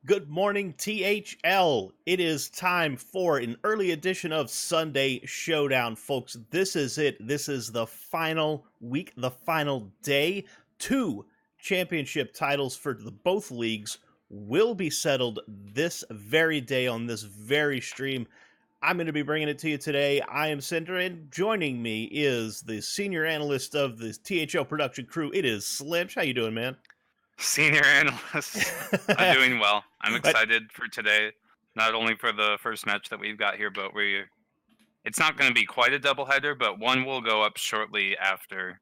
Good morning, THL. It is time for an early edition of Sunday Showdown, folks. This is it. This is the final week, the final day. Two championship titles for both leagues will be settled this very day on this very stream. I'm going to be bringing it to you today. I am Cinder, and joining me is the senior analyst of the THL production crew. It is Slimch. How you doing, man? Senior analyst. I'm doing well. I'm excited for today, not only for the first match that we've got here, but it's not going to be quite a doubleheader, but one will go up shortly after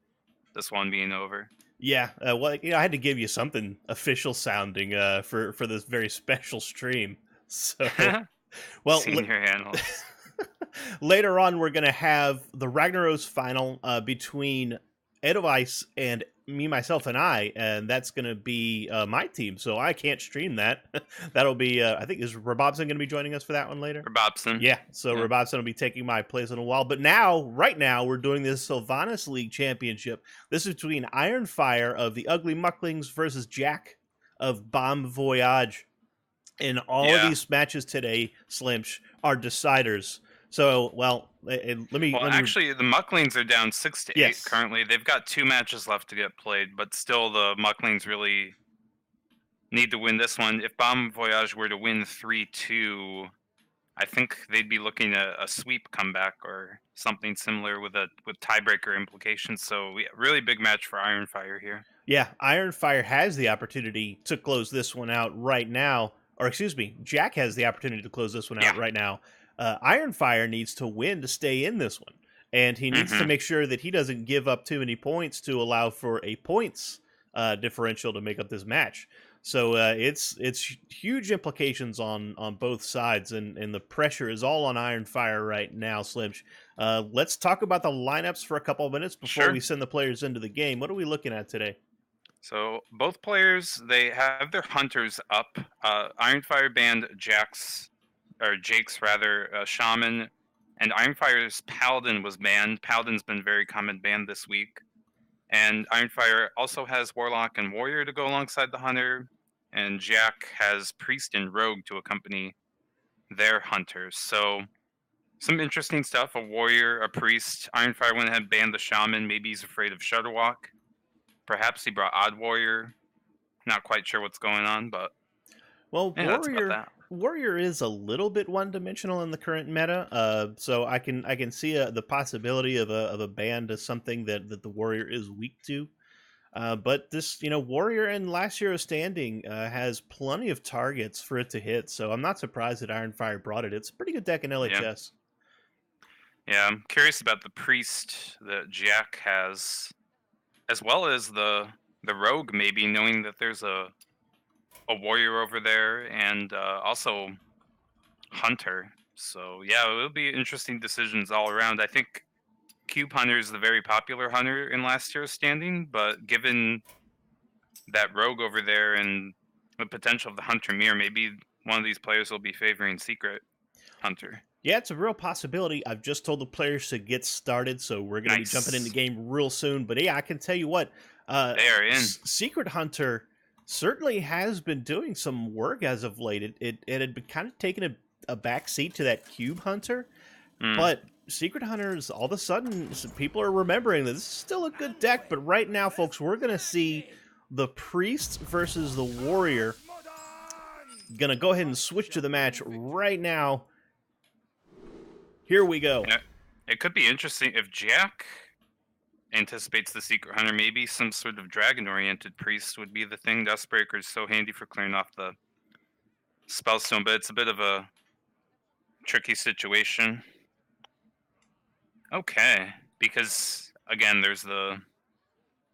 this one being over. Yeah, I had to give you something official sounding for this very special stream. So, well, Senior analyst. later on, we're going to have the Ragnaros final between Edelweiss and me, myself, and I, and that's going to be my team. So I can't stream that. That'll be, I think, is Rabobson going to be joining us for that one later? Robson. Yeah, so yeah. Rabobson will be taking my place in a while. But now, right now, we're doing this Sylvanas League Championship. This is between Iron Fire of the Ugly Mucklings versus Jack of Bomb Voyage. And all of these matches today, Slimsh, are deciders. So, well, let me... Actually, the Mucklings are down 6-8 currently. They've got 2 matches left to get played, but still the Mucklings really need to win this one. If Bomb Voyage were to win 3-2, I think they'd be looking at a sweep comeback or something similar with tiebreaker implications. So, really big match for Iron Fire here. Yeah, Iron Fire has the opportunity to close this one out right now. Or excuse me, Jack has the opportunity to close this one out right now. Iron Fire needs to win to stay in this one. And he needs to make sure that he doesn't give up too many points to allow for a points differential to make up this match. So it's huge implications on both sides, and the pressure is all on Iron Fire right now, Slimch. Let's talk about the lineups for a couple of minutes before we send the players into the game. What are we looking at today? So both players, they have their hunters up. Iron Fire banned Jake's Shaman, and Iron Fire's Paladin was banned. Paladin's been very common banned this week. And Iron Fire also has Warlock and Warrior to go alongside the Hunter, and Jack has Priest and Rogue to accompany their hunters. So some interesting stuff. A Warrior, a Priest. Iron Fire went ahead and banned the Shaman. Maybe he's afraid of Shudderwalk. Perhaps he brought Odd Warrior. Not quite sure what's going on, but well, Warrior is a little bit one-dimensional in the current meta, so I can see the possibility of a ban to something that the Warrior is weak to. But this, Warrior in last year's standing has plenty of targets for it to hit, so I'm not surprised that Iron Fire brought it. It's a pretty good deck in LHS. Yeah, I'm curious about the Priest that Jack has, as well as the Rogue, maybe, knowing that there's a Warrior over there, and also Hunter. So yeah, it'll be interesting decisions all around. I think Cube Hunter is the very popular hunter in last year's standing, but given that Rogue over there and the potential of the Hunter Mirror, maybe one of these players will be favoring Secret Hunter. Yeah, it's a real possibility. I've just told the players to get started, so we're going to be jumping in the game real soon. But yeah, I can tell you what, they are in. Secret Hunter certainly has been doing some work as of late. It had been kind of taking a back seat to that Cube Hunter, but Secret Hunters, all of a sudden, people are remembering that this is still a good deck. But right now, folks, we're going to see the Priest versus the Warrior. Going to go ahead and switch to the match right now. Here we go. It could be interesting if Jack anticipates the Secret Hunter. Maybe some sort of dragon-oriented Priest would be the thing. Dustbreaker is so handy for clearing off the Spellstone, but it's a bit of a tricky situation. Okay, because, again, there's the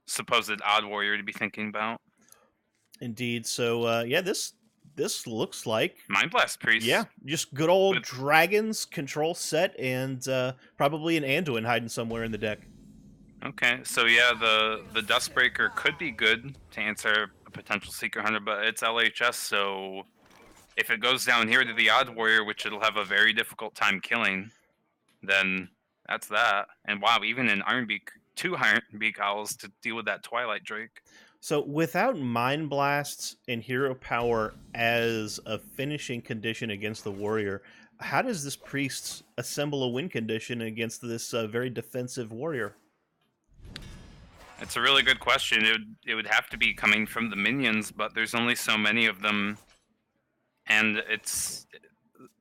supposed Odd Warrior to be thinking about. Indeed. So, yeah, this looks like Mind Blast Priest. Yeah, just good old dragons control set, and probably an Anduin hiding somewhere in the deck. Okay, so yeah, the Dustbreaker could be good to answer a potential Secret Hunter, but it's LHS, so if it goes down here to the Odd Warrior, which it'll have a very difficult time killing, then that's that. And wow, even in Ironbeak, 2 Ironbeak Owls to deal with that Twilight Drake. So without Mind Blasts and Hero Power as a finishing condition against the Warrior, how does this Priest assemble a win condition against this very defensive Warrior? It's a really good question. It would have to be coming from the minions, but there's only so many of them, and it's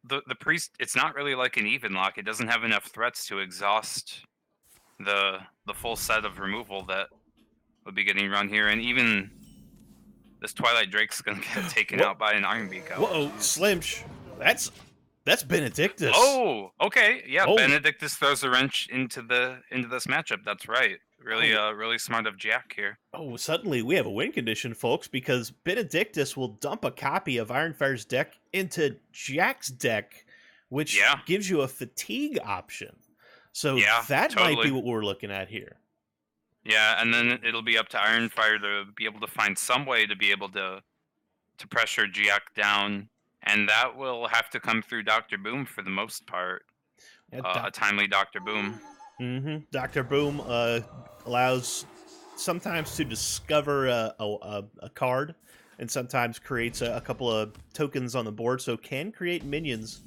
the priest. It's not really like an even lock. It doesn't have enough threats to exhaust the full set of removal that would be getting run here, and even this Twilight Drake's gonna get taken Whoa, out by an Iron Beak Owl. whoa, Slimch, that's Benedictus. Oh, okay, yeah. Oh, Benedictus throws a wrench into this matchup. That's right. Really, oh, really smart of Jack here. oh! Suddenly we have a win condition, folks, because Benedictus will dump a copy of Ironfire's deck into Jack's deck, which Yeah, gives you a fatigue option. So yeah, that might be totally. what we're looking at here. Yeah, and then it'll be up to Ironfire to be able to find some way to be able to pressure Jack down, and that will have to come through Doctor Boom for the most part. Yeah, A timely Doctor Boom. Dr. Boom allows sometimes to discover a card and sometimes creates a couple of tokens on the board, so can create minions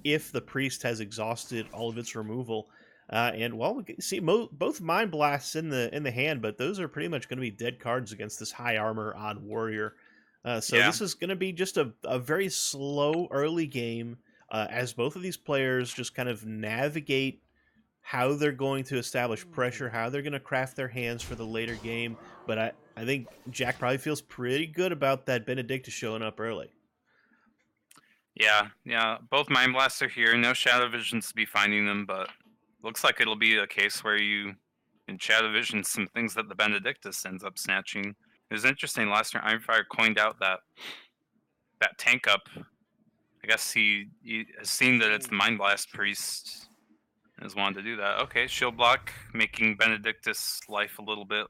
if the priest has exhausted all of its removal. And well, we can see both Mind Blasts in the hand, but those are pretty much going to be dead cards against this high armor odd warrior. So Yeah, this is going to be just a very slow early game as both of these players just kind of navigate how they're going to establish pressure, how they're going to craft their hands for the later game. But I think Jack probably feels pretty good about that Benedictus showing up early. yeah, yeah. Both Mind Blasts are here. No Shadow Visions to be finding them, but looks like it'll be a case where you in Shadow Vision some things that the Benedictus ends up snatching. It was interesting. Last year, Ironfire coined out that tank up. I guess he has seen that it's the Mind Blast priest and has wanted to do that. Okay, shield block, making Benedictus' life a little bit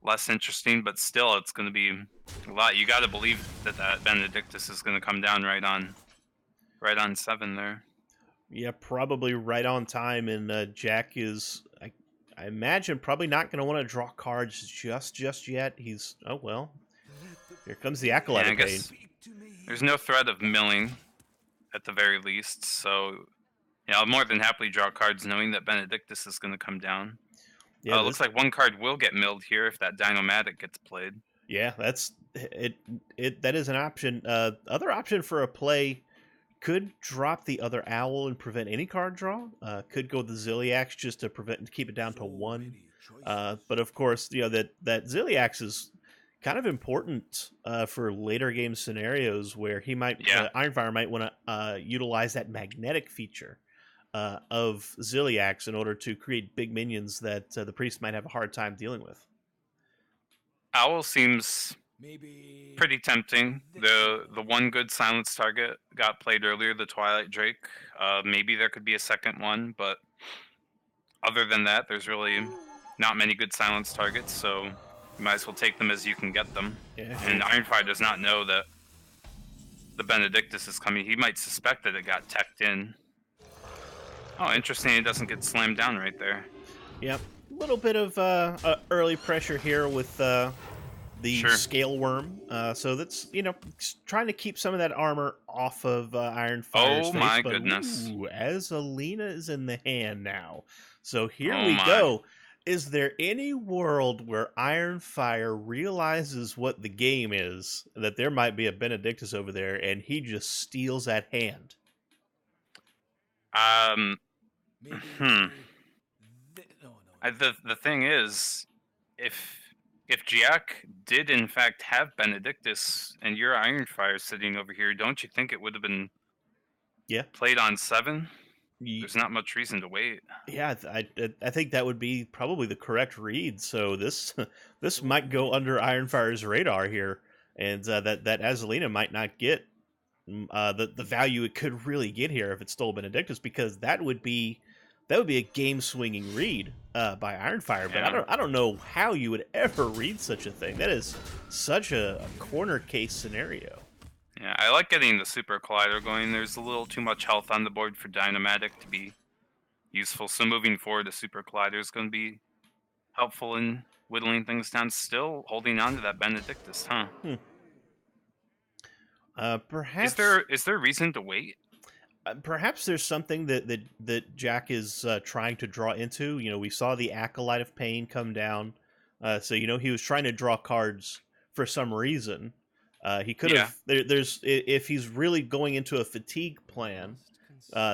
less interesting, but still, it's going to be a lot. You got to believe that Benedictus is going to come down right on 7 there. Yeah, probably right on time. And Jack is, I imagine, probably not going to want to draw cards just yet. He's, oh well, here comes the Acolyte And I of Pain. guess there's no threat of milling at the very least, so yeah, I'll more than happily draw cards knowing that Benedictus is going to come down. Yeah, Looks like one card will get milled here if that Dynomatic gets played. yeah, that's it. That is an option. Other option for a play could drop the other owl and prevent any card draw. Could go with the Ziliax just to keep it down to one. But of course, that Ziliax is kind of important for later game scenarios where he might Yeah, Ironfire might want to utilize that magnetic feature of Ziliax in order to create big minions that the priest might have a hard time dealing with. Owl seems pretty tempting. The one good silence target got played earlier, the Twilight Drake. Maybe there could be a second one, but other than that, there's really not many good silence targets, so you might as well take them as you can get them. Yeah, And Ironfire does not know that the Benedictus is coming. He might suspect that it got teched in. Oh, interesting. It doesn't get slammed down right there. yep. A little bit of early pressure here with the Sure. scale worm. So that's trying to keep some of that armor off of Ironfire's Oh face. my But goodness. ooh, Azalina is in the hand now. So here Oh we my. go. Is there any world where Ironfire realizes what the game is, that there might be a Benedictus over there, and he just steals that hand? Um. Hmm. The thing is, if Jack did in fact have Benedictus and your Ironfire sitting over here, don't you think it would have been Yeah. played on 7? Ye- There's not much reason to wait. Yeah, I think that would be probably the correct read. So this this might go under Ironfire's radar here, and that Azalina might not get the value it could really get here if it stole Benedictus, because that would be a game swinging read by Ironfire. But Yeah. I don't know how you would ever read such a thing. That is such a corner case scenario. Yeah, I like getting the Super Collider going. There's a little too much health on the board for Dynomatic to be useful. So moving forward, the Super Collider is going to be helpful in whittling things down, still holding on to that Benedictus, huh? Perhaps Is there reason to wait? perhaps there's something that Jack is trying to draw into. You know, we saw the Acolyte of Pain come down, so you know he was trying to draw cards for some reason. He could Yeah. have. If he's really going into a fatigue plan,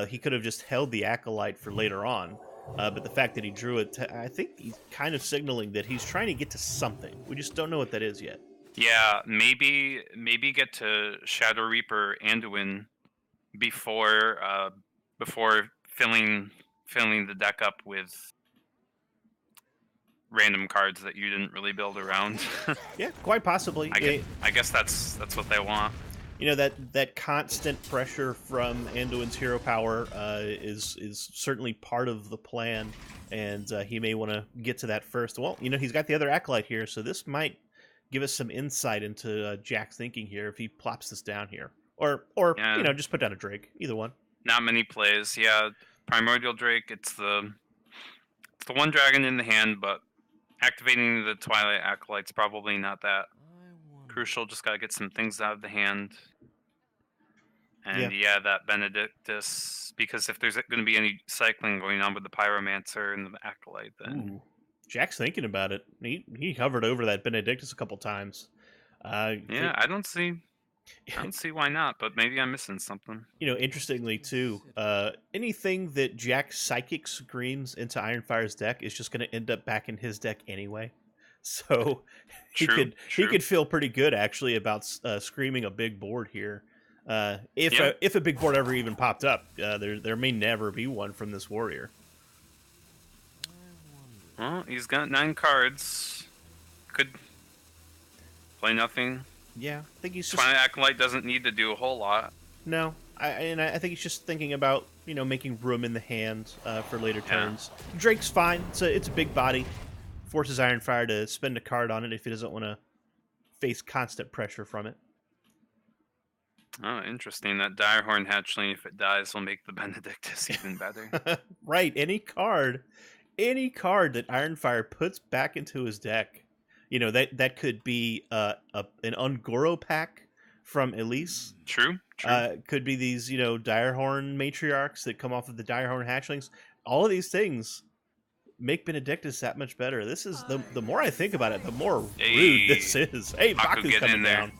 he could have just held the Acolyte for later on. But the fact that he drew it, I think he's kind of signaling that he's trying to get to something. We just don't know what that is yet. Yeah, maybe get to Shadow Reaper Anduin before before filling the deck up with random cards that you didn't really build around. Yeah, quite possibly. I guess that's what they want. You know, that constant pressure from Anduin's hero power is certainly part of the plan, and he may want to get to that first. Well, you know, he's got the other Acolyte here, so this might give us some insight into Jack's thinking here if he plops this down here, or Yeah. you know, just put down a Drake. Either one. Not many plays. Yeah, Primordial Drake. It's the one dragon in the hand, but activating the Twilight Acolyte's probably not that crucial. Just gotta get some things out of the hand. And yeah, that Benedictus, because if there's going to be any cycling going on with the Pyromancer and the Acolyte, then Ooh, Jack's thinking about it. He hovered over that Benedictus a couple times. yeah, I don't see why not, but maybe I'm missing something. You know, interestingly too, anything that Jack Psychic screams into Ironfire's deck is just going to end up back in his deck anyway. So he could feel pretty good actually about screaming a big board here. If a big board ever even popped up, there may never be one from this warrior. Well, he's got 9 cards. Could play nothing. Yeah, I think he's just. Twilight Acolyte doesn't need to do a whole lot. No, I think he's just thinking about, you know, making room in the hand for later turns. Drake's fine. It's a big body. Forces Ironfire to spend a card on it if he doesn't want to face constant pressure from it. Oh, interesting. That Direhorn Hatchling, if it dies, will make the Benedictus even better. Right. Any card that Ironfire puts back into his deck, you know, that could be an Ungoro pack from Elise. True. Could be these, you know, Direhorn Matriarchs that come off of the Direhorn Hatchlings. All of these things make Benedictus that much better. This is the more I think about it, the more rude this is. Hey, Baku's coming down.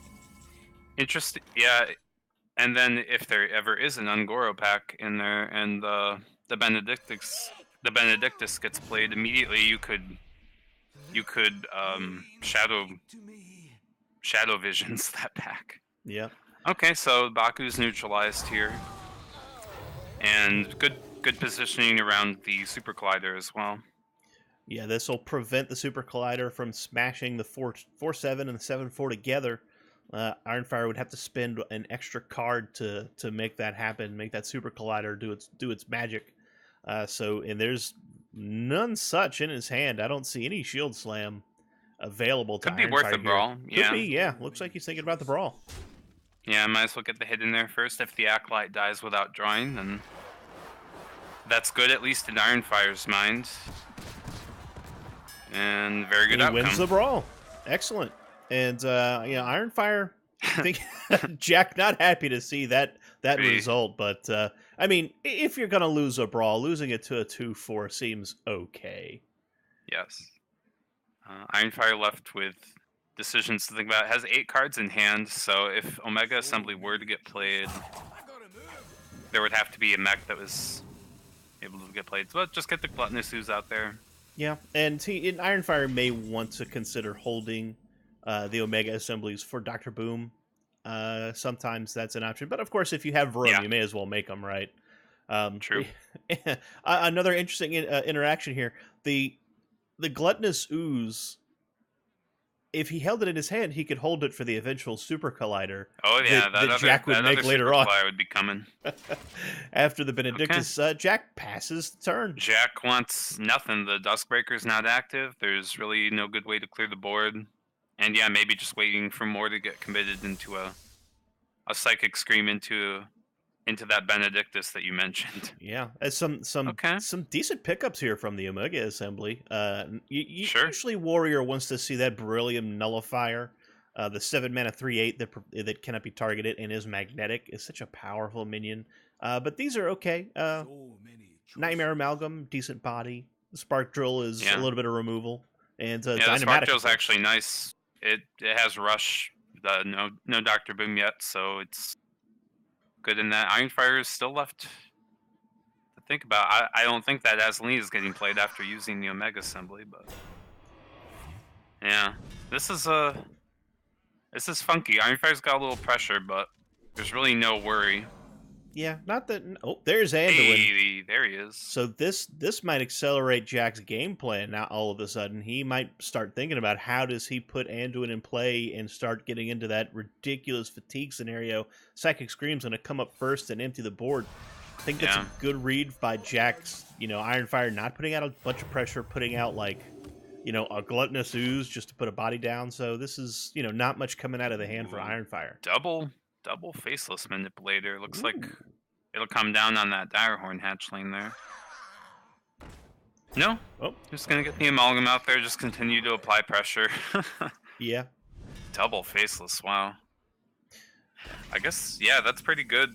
Interesting. Yeah. And then if there ever is an Ungoro pack in there and the Benedictus gets played immediately, you could shadow visions that pack. Yeah. Okay, so Baku's neutralized here. And good positioning around the Super Collider as well. Yeah, this will prevent the Super Collider from smashing the 4/7 and the 7/4 together. Ironfire would have to spend an extra card to make that happen, make that Super Collider do its magic. And there's none such in his hand. I don't see any Shield Slam available to Ironfire. Could be worth a brawl. Could be, yeah. Looks like he's thinking about the brawl. Yeah, I might as well get the hit in there first. If the Acolyte dies without drawing, then that's good, at least in Ironfire's mind. And very good outcome. He wins the brawl. Excellent. And Ironfire, I think Jack not happy to see that result, but I mean, if you're gonna lose a brawl, losing it to a 2/4 seems okay. Yes. Ironfire left with decisions to think about. It has 8 cards in hand, so if Omega Assembly were to get played, there would have to be a mech that was able to get played. So just get the Gluttonous Ooze out there. Yeah, and Ironfire may want to consider holding the Omega Assemblies for Dr. Boom. Sometimes that's an option, but of course, if you have room, you may as well make them, right? True. Another interesting interaction here: the Gluttonous Ooze. If he held it in his hand, he could hold it for the eventual Super Collider. Oh yeah, that Jack would make later on. Would be coming after the Benedictus. Okay. Jack passes the turn. Jack wants nothing. The Duskbreaker's not active. There's really no good way to clear the board. And yeah, maybe just waiting for more to get committed into a Psychic Scream into into that Benedictus that you mentioned. Yeah, as some Okay, some decent pickups here from the Omega Assembly. sure. Usually Warrior wants to see that Beryllium Nullifier, the 7 mana 3/8 that cannot be targeted and is magnetic. Is such a powerful minion. But these are okay. Nightmare Amalgam, decent body. The Spark Drill is a Yeah, little bit of removal, and yeah. The Spark Dynamatic, of Drill's course. actually nice. It has Rush. No Doctor Boom yet, so it's good in that. Ironfire is still left to think about. I don't think that Azalina is getting played after using the Omega Assembly, but yeah, this is this is funky. Ironfire's got a little pressure, but there's really no worry. Yeah, not that. Oh, there's Anduin. Hey, there he is. So this might accelerate Jack's game plan. Now all of a sudden he might start thinking about how does he put Anduin in play and start getting into that ridiculous fatigue scenario. Psychic Scream's going to come up first and empty the board. I think that's Yeah. a good read by Jack's. Ironfire not putting out a bunch of pressure, putting out like a gluttonous ooze just to put a body down. So this is not much coming out of the hand for Ooh. Ironfire. Double faceless manipulator. Looks like Ooh. it'll come down on that Direhorn hatchling there. No, Oh just gonna get the amalgam out there. Just continue to apply pressure. yeah. Double faceless. Wow. I guess yeah, that's pretty good.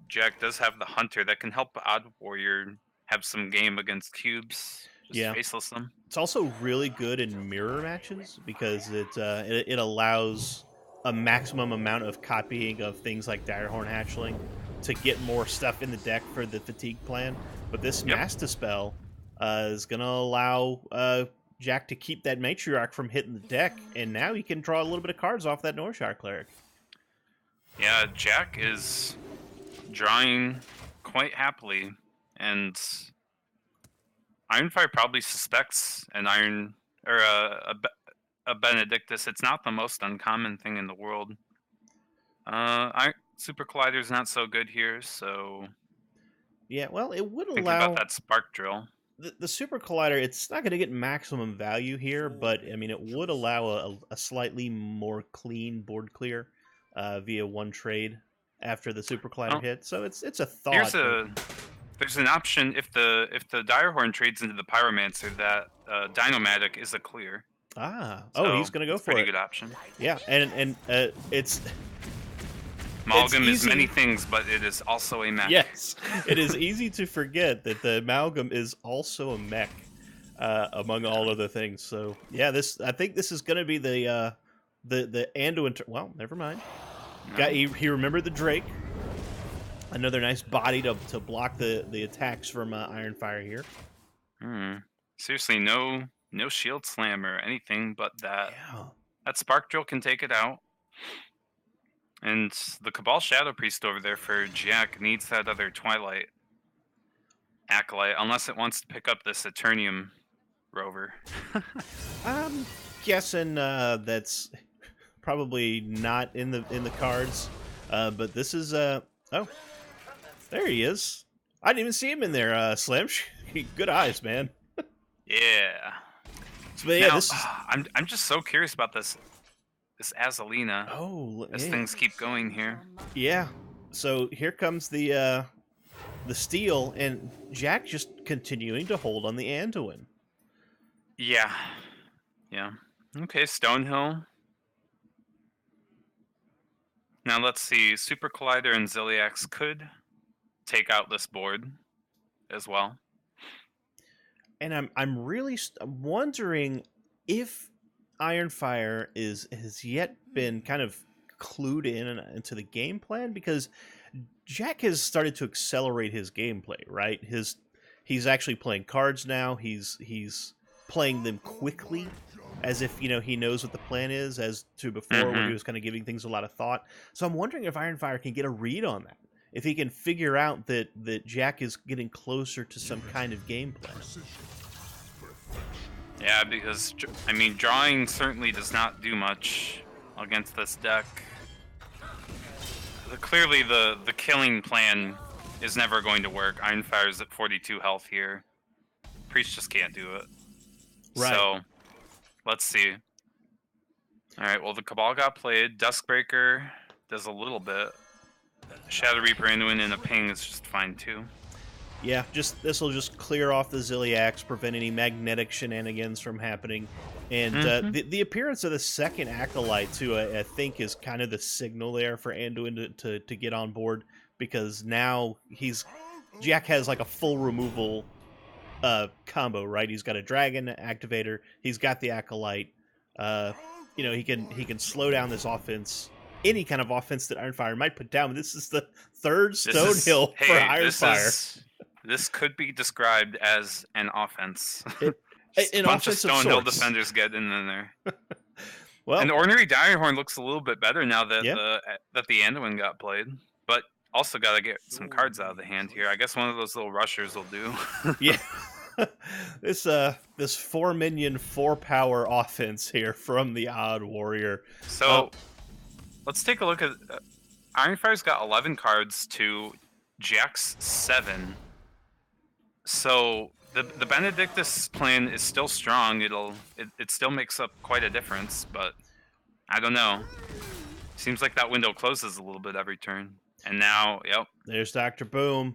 Jack does have the hunter that can help Odd Warrior have some game against cubes. Just Yeah. faceless them. It's also really good in mirror matches because it allows a maximum amount of copying of things like Direhorn Hatchling to get more stuff in the deck for the fatigue plan. But this Yep. Mass Dispel is going to allow Jack to keep that Matriarch from hitting the deck, and now he can draw a little bit of cards off that Northshire Cleric. Yeah, Jack is drawing quite happily, and Ironfire probably suspects an Iron or a Benedictus. It's not the most uncommon thing in the world. Super Collider's not so good here, so Yeah, well, it would thinking allow about that Spark Drill. the Super Collider. It's not going to get maximum value here, but I mean, it would allow a slightly more clean board clear via one trade after the Super Collider Well, hit. So it's a thought. There's an option if the Direhorn trades into the Pyromancer that Dynomatic is a clear. Oh, he's going to go it's a for pretty it. good option. Yeah, and it's Amalgam is easy. many things, but it is also a mech. Yes, it is easy to forget that the Amalgam is also a mech, among all other things. So yeah, I think this is going to be the Anduin. Well, never mind. No. He remembered the Drake. Another nice body to block the attacks from Ironfire here. Seriously, no shield slam or anything, but that Spark Drill can take it out. And the Cabal Shadow Priest over there for Jack needs that other Twilight Acolyte, unless it wants to pick up this Eternium Rover. I'm guessing that's probably not in the cards. But this is oh, there he is. I didn't even see him in there. Slim, good eyes, man. Yeah. So, but yeah, Now, this is... I'm just so curious about this Azalina. Oh, as yeah. things keep going here. Yeah. So here comes the steal, and Jack just continuing to hold on the Anduin. Yeah. Okay, Stonehill. Now let's see. Super Collider and Ziliax could take out this board as well. And I'm really wondering if Ironfire has yet been kind of clued into the game plan, because Jack has started to accelerate his gameplay, right? He's actually playing cards now. He's playing them quickly, as if he knows what the plan is, as to before when he was kind of giving things a lot of thought. So I'm wondering if Ironfire can get a read on that, if he can figure out that Jack is getting closer to some kind of game plan. Yeah, because I mean, drawing certainly does not do much against this deck. Clearly, the killing plan is never going to work. Ironfire's at 42 health here. Priest just can't do it. Right. So, let's see. All right. Well, the Cabal got played. Duskbreaker does a little bit. Shadow Reaper Anduin and a ping is just fine too. Yeah, this will just clear off the Ziliax, prevent any magnetic shenanigans from happening. And the appearance of the second Acolyte, too, I think is kind of the signal there for Anduin to get on board, because now Jack has like a full removal combo, right? He's got a Dragon Activator, he's got the Acolyte. He can slow down this offense, any kind of offense that Ironfire might put down. This is the third Stonehill for Ironfire. This could be described as an offense. An bunch of Stonehill sorts. Defenders getting in there. Well, and Ornery Direhorn looks a little bit better now that the Anduin got played, but also got to get some cards out of the hand here. I guess one of those little rushers will do. Yeah. This 4-minion, 4-power offense here from the Odd Warrior. So let's take a look at Ironfire's got 11 cards to Jack's 7. So the Benedictus plan is still strong. It still makes up quite a difference, but I don't know. Seems like that window closes a little bit every turn. And now, there's Dr. Boom.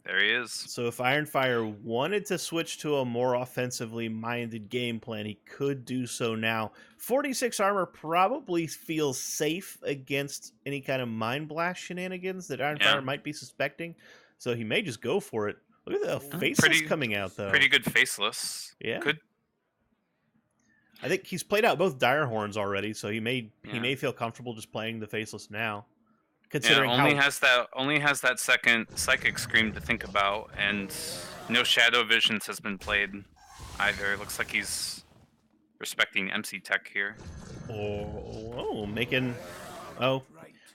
There he is. So if Ironfire wanted to switch to a more offensively minded game plan, he could do so now. 46 armor probably feels safe against any kind of Mind Blast shenanigans that Ironfire might be suspecting. So he may just go for it. Look at the faceless coming out, though. Pretty good faceless. Yeah. I think he's played out both Direhorns already, so he may feel comfortable just playing the faceless now. Considering only has that second Psychic Scream to think about, and no Shadow Visions has been played either. It looks like he's respecting MC Tech here. I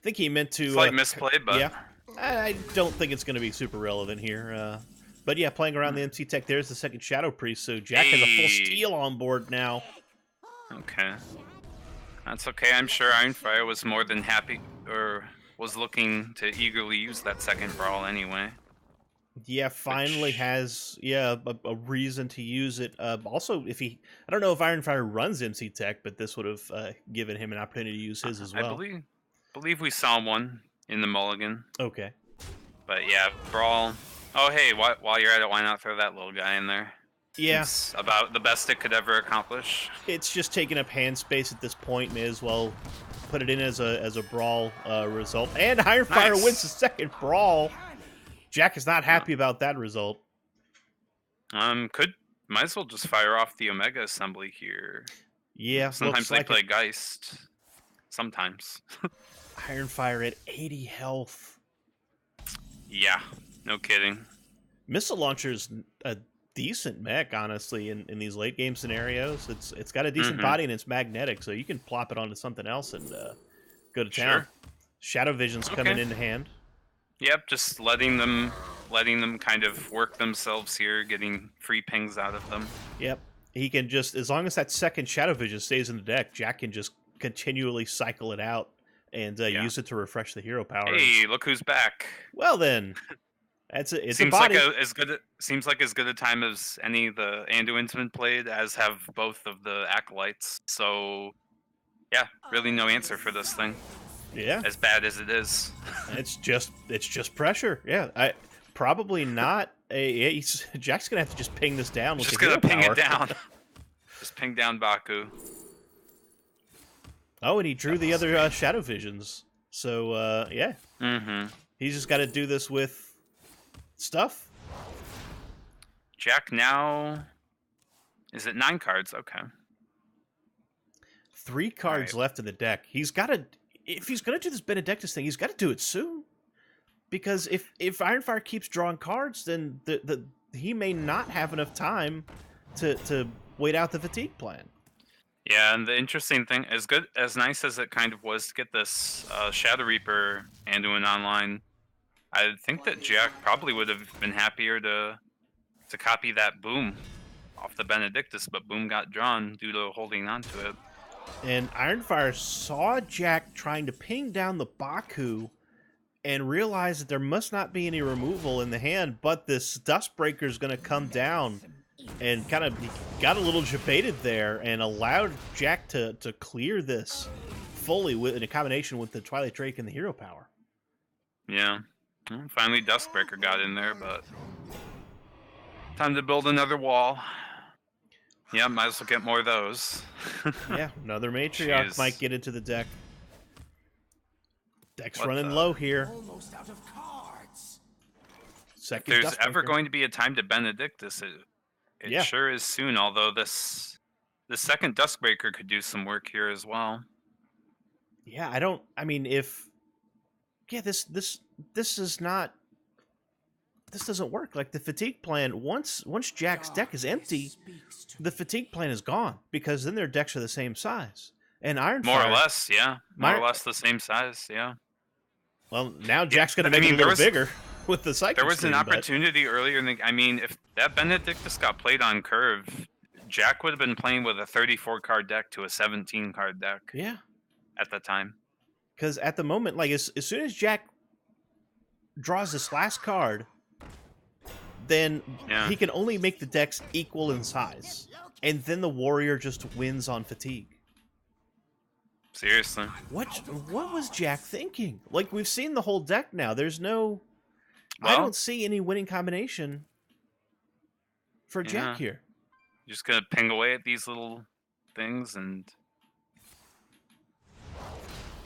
think he meant to... Slight misplay, but... Yeah, I don't think it's going to be super relevant here. But yeah, playing around the MC Tech, there's the second Shadow Priest, so Jack has a full steal on board now. Okay. That's okay. I'm sure Ironfire was more than happy, or was looking to eagerly use that second Brawl anyway. Yeah, finally has a reason to use it. Also, I don't know if Ironfire runs MC Tech, but this would have given him an opportunity to use his as well. I believe we saw one in the mulligan. Okay. But yeah, Brawl. Oh hey, while you're at it, why not throw that little guy in there? Yeah. It's about the best it could ever accomplish. It's just taking up hand space at this point. May as well put it in as a Brawl result. And Ironfire wins the second Brawl. Jack is not happy about that result. Might as well just fire off the Omega Assembly here. Yeah. Sometimes they play Geist. Sometimes. Ironfire at 80 health. Yeah, no kidding. Missile Launcher's a decent mech, honestly, in these late game scenarios. It's got a decent body and it's magnetic, so you can plop it onto something else and go to town. Sure. Shadow Vision's coming into hand. Yep, just letting them kind of work themselves here, getting free pings out of them. Yep. He can just, as long as that second Shadow Vision stays in the deck, Jack can just continually cycle it out and use it to refresh the hero power. Hey, look who's back. Well then, it's seems a body. Seems like as good a time as any of the Anduin's been played, as have both of the Acolytes. So, yeah, really no answer for this thing. Yeah, as bad as it is. it's just pressure. Yeah, probably not. Jack's gonna have to just ping this down. Just gonna ping it down. Just ping down Baku. Oh, and he drew the other Shadow Visions. So yeah, he's just got to do this with stuff. Jack now is it 9 cards? Okay, 3 cards left in the deck. He's got to. If he's going to do this Benedictus thing, he's got to do it soon. Because if Ironfire keeps drawing cards, then he may not have enough time to wait out the fatigue plan. Yeah, and the interesting thing, as nice as it kind of was to get this Shadow Reaper Anduin online, I think that Jack probably would have been happier to copy that Boom off the Benedictus, but Boom got drawn due to holding on to it. And Ironfire saw Jack trying to ping down the Baku and realized that there must not be any removal in the hand, but this Dustbreaker is going to come down and kind of got a little debated there and allowed Jack to clear this fully in a combination with the Twilight Drake and the hero power. Yeah. Well, finally, Duskbreaker got in there, but time to build another wall. Yeah, might as well get more of those. Yeah, another matriarch might Jeez. get into the deck. Deck's What running the? low here. Almost out of cards. If Second there's ever Duskbreaker. going to be a time to Benedictus, it Yeah. sure is soon. Although the second Duskbreaker could do some work here as well. Yeah, I don't. I mean, if this is not. This doesn't work. Like the fatigue plan, once Jack's deck is empty, the fatigue plan is gone because then their decks are the same size. And Ironfire, More or less, yeah. More My- or less the same size, yeah. well, now Jack's going to I make mean, it a there little was- bigger with the Psychic There was an Stream, but- opportunity earlier in the. I mean, if that Benedictus got played on curve, Jack would have been playing with a 34 card deck to a 17 card deck Yeah, at the time. because at the moment, like as soon as Jack draws this last card, then Yeah. he can only make the decks equal in size, and then the warrior just wins on fatigue. Seriously. What was Jack thinking? Like we've seen the whole deck now. There's no, I Well- don't see any winning combination for Yeah. Jack here. Just gonna ping away at these little things and.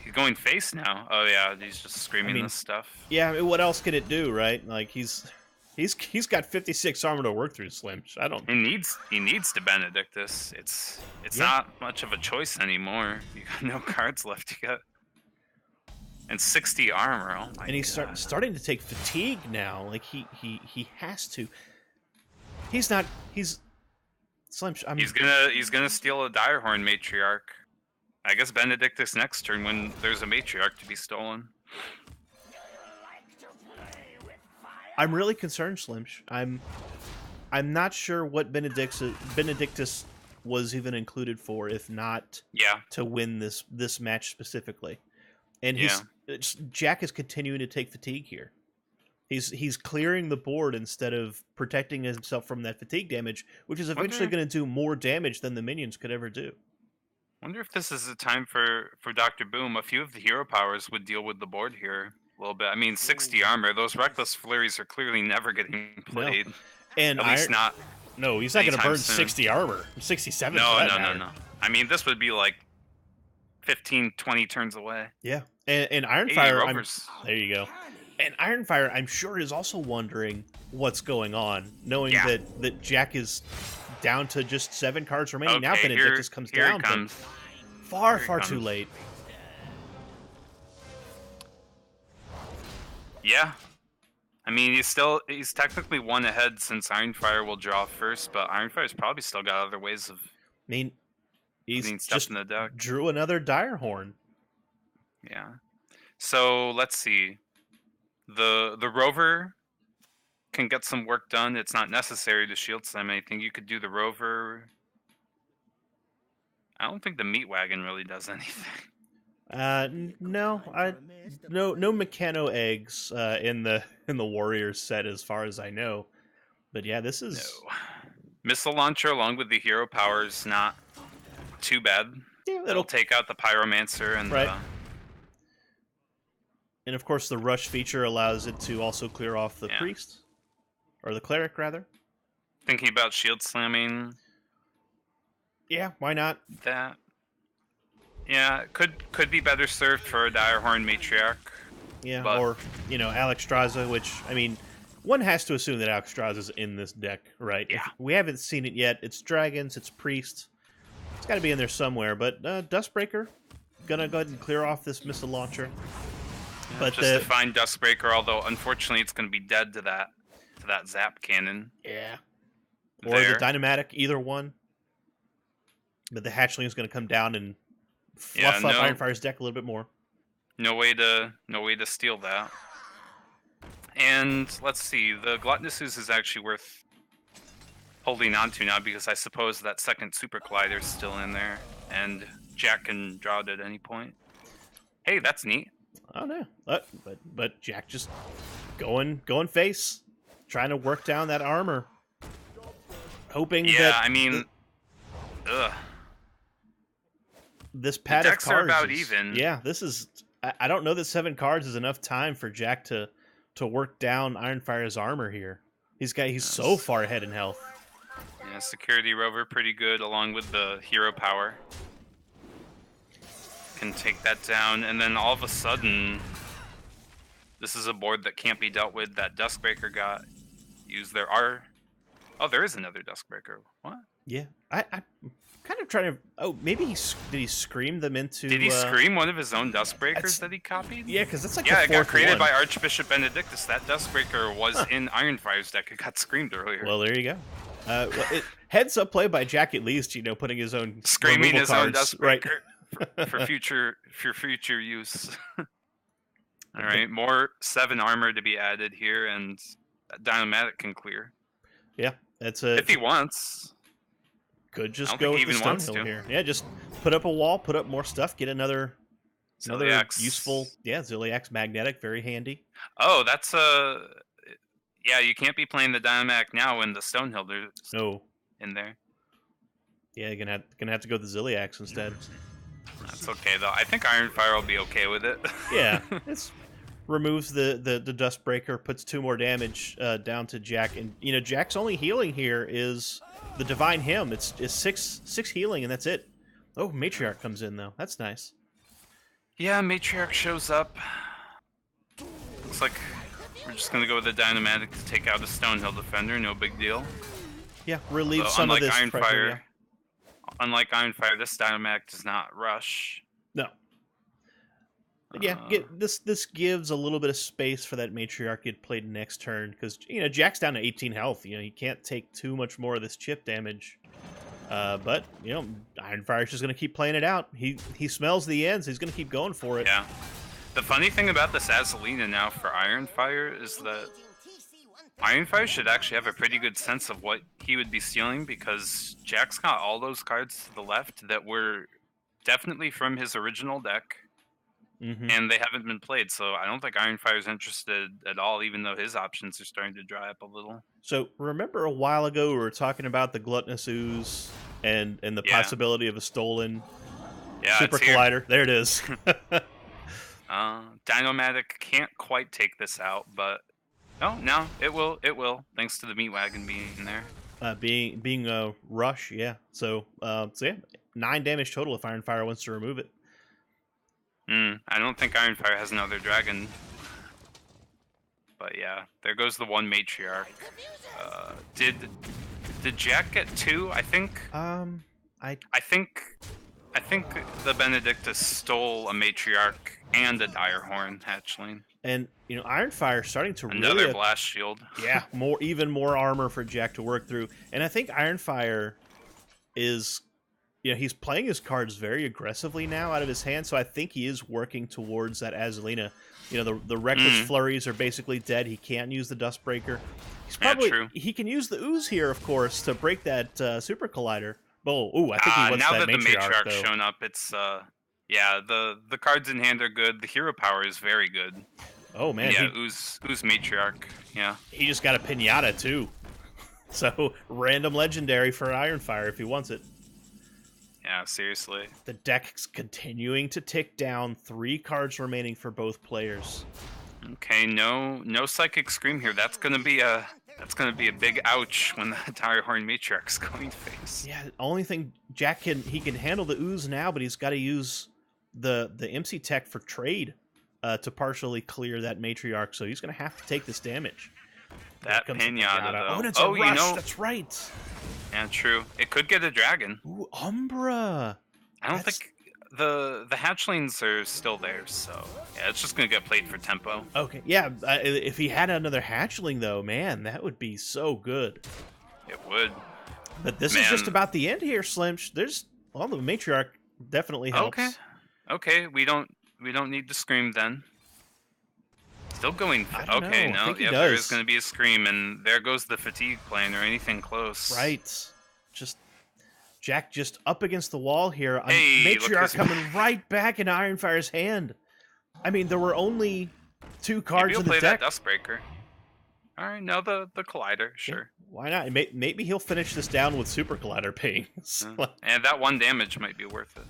He's going face now. Oh yeah, he's just screaming mean, this stuff. Yeah, I mean, what else can it do, right? Like he's got 56 armor to work through, Slim. I don't. He needs to Benedictus. It's Yeah. not much of a choice anymore. You got no cards left to get. And 60 armor. Oh my And he's god. starting to take fatigue now. Like he has to. He's not. He's Slim. I mean, He's gonna steal a Direhorn Matriarch. I guess Benedictus next turn when there's a Matriarch to be stolen. I'm really concerned, Slimsh. I'm not sure what Benedictus was even included for, if not Yeah. to win this match specifically. And Jack is continuing to take fatigue here. He's clearing the board instead of protecting himself from that fatigue damage, which is eventually Wonder- going to do more damage than the minions could ever do. Wonder if this is a time for Dr. Boom. A few of the hero powers would deal with the board here a little bit. I mean, 60 armor. Those Reckless Flurries are clearly never getting played. And At least not. No, he's not going to anytime burn soon. 60 armor. 67. No, for that no, no, matter. no. I mean, this would be like 15, 20 turns away. Yeah, and 80 Ironfire. rovers. There you go. And Ironfire, I'm sure, is also wondering what's going on, knowing Yeah. that Jack is down to just 7 cards remaining. Now Okay, Benedictus comes here down, it comes. but far, Here it far too comes. late. Yeah. I mean, he's technically one ahead since Ironfire will draw first, but Ironfire's probably still got other ways of I mean, he's putting stuff just in the deck. drew another Direhorn. Yeah. So let's see. The rover can get some work done. It's not necessary to shield slam anything. You could do the rover. I don't think the meat wagon really does anything. No, no Mechano eggs in the Warriors set, as far as I know. But yeah, this is No. Missile launcher along with the hero powers not too bad. yeah, It'll it'll take out the pyromancer and Right. And of course, the rush feature allows it to also clear off the Yeah. priest, or the cleric, rather. thinking about shield slamming Yeah, why not? that. Yeah, could be better served for a Direhorn Matriarch. Yeah, But- or Alexstrasza, which I mean, one has to assume that Alexstrasza's in this deck, right? Yeah. We haven't seen it yet. It's dragons, it's priest. It's got to be in there somewhere. But Dustbreaker, gonna go ahead and clear off this missile launcher. But Just to find Duskbreaker, although unfortunately it's going to be dead to that zap cannon. yeah, or There. the Dynamatic, either one. But the Hatchling is going to come down and fluff Yeah, up no- Ironfire's deck a little bit more. No way to steal that. And let's see, the Gluttonuses is actually worth holding on to now because I suppose that second Super Collider's still in there, and Jack can draw it at any point. Hey, that's neat. Oh no, but Jack just going face, trying to work down that armor, hoping Yeah, that I mean, ugh. this pad decks of are cards about is- even. Yeah, this is I don't know that 7 cards is enough time for Jack to work down Ironfire's armor here. He's so far ahead in health. Yeah, Security Rover pretty good along with the hero power. Can take that down, and then all of a sudden, this is a board that can't be dealt with. That Duskbreaker got used. There are... Oh, there is another Duskbreaker. What? Yeah, I'm kind of trying to... Oh, maybe did he scream them into... Did he scream one of his own Duskbreakers that he copied? Yeah, because that's like yeah, the it got fourth created one. by Archbishop Benedictus. That Duskbreaker was in Ironfire's deck. It got screamed earlier. Well, there you go. Heads up play by Jack at least, putting his own Screaming his own cards, Duskbreaker right? for future use. All right, more 7 armor to be added here, and Dynamatic can clear. Yeah, that's if he wants. Could just I don't go think with he the even Stonehill wants to. here. Yeah, just put up a wall, put up more stuff, get another Ziliax. useful. Yeah, Ziliax Magnetic, very handy. Oh, that's yeah, you can't be playing the Dynamac now when the Stonehill there's in there. Yeah, you're gonna have to go the Ziliax instead. That's okay though. I think Ironfire will be okay with it. Yeah, it's removes the Duskbreaker, puts 2 more damage down to Jack, and Jack's only healing here is the Divine Hymn. It's 6 healing, and that's it. Oh, Matriarch comes in though. That's nice. Yeah, Matriarch shows up. Looks like we're just gonna go with the Dynamatic to take out a Stonehill defender. No big deal. Yeah, relieve some of this pressure. Yeah. Unlike Ironfire, this Dynamatic does not rush. No. Yeah, this gives a little bit of space for that Matriarch to get played next turn, because Jack's down to 18 health. He can't take too much more of this chip damage. But Ironfire's just gonna keep playing it out. He smells the ends. He's gonna keep going for it. Yeah. The funny thing about this Azalina now for Ironfire is that Ironfire should actually have a pretty good sense of what he would be stealing, because Jack's got all those cards to the left that were definitely from his original deck. And they haven't been played, so I don't think Ironfire's interested at all, even though his options are starting to dry up a little. So remember a while ago we were talking about the Gluttonous Ooze and the possibility of a stolen Super Collider? There it is. Dynomatic can't quite take this out, but no, it will, thanks to the Meat Wagon being there. Being a rush, yeah. So yeah, 9 damage total if Ironfire wants to remove it. I don't think Ironfire has another dragon. But yeah, there goes the 1 Matriarch. Did Jack get 2? I think. I think the Benedictus stole a Matriarch and a Direhorn hatchling. And Ironfire starting to another blast shield. Yeah, even more armor for Jack to work through. And I think Ironfire is he's playing his cards very aggressively now out of his hand, so I think he is working towards that Azalina. The Reckless Flurries are basically dead. He can't use the Duskbreaker. He's probably he can use the Ooze here, of course, to break that Super Collider. Oh, I think he wants now that that the Matriarch's shown up, it's yeah, the cards in hand are good. The hero power is very good. Oh man, yeah, Ooze Matriarch. Yeah, he just got a Pinata too. So random legendary for Ironfire if he wants it. Yeah, seriously. The deck's continuing to tick down. 3 cards remaining for both players. Okay, no Psychic Scream here. That's gonna be a big ouch when the Direhorn Matriarch's going to face. Yeah, the only thing Jack can handle the Ooze now, but he's got to use the MC Tech for trade to partially clear that Matriarch. So he's gonna have to take this damage. That Pinata, though. Oh, and it's a rush. That's right. Yeah, true. It could get a dragon. Ooh, Umbra. I don't think the hatchlings are still there, so yeah, it's just gonna get played for tempo. Okay, yeah. If he had another hatchling, though, man, that would be so good. It would. But this is just about the end here, Slimsh. The Matriarch definitely helps. Okay. We don't need to scream then. Still going. Okay, no. Yeah, there is going to be a scream, and there goes the fatigue plane or anything close. Right. Jack just up against the wall here. Hey, Matriarch coming right back in Ironfire's hand. I mean, there were only 2 cards in the deck. Maybe he'll play that Duskbreaker. All right, no, the Collider, sure. Yeah, why not? Maybe he'll finish this down with Super Collider pings. And that 1 damage might be worth it.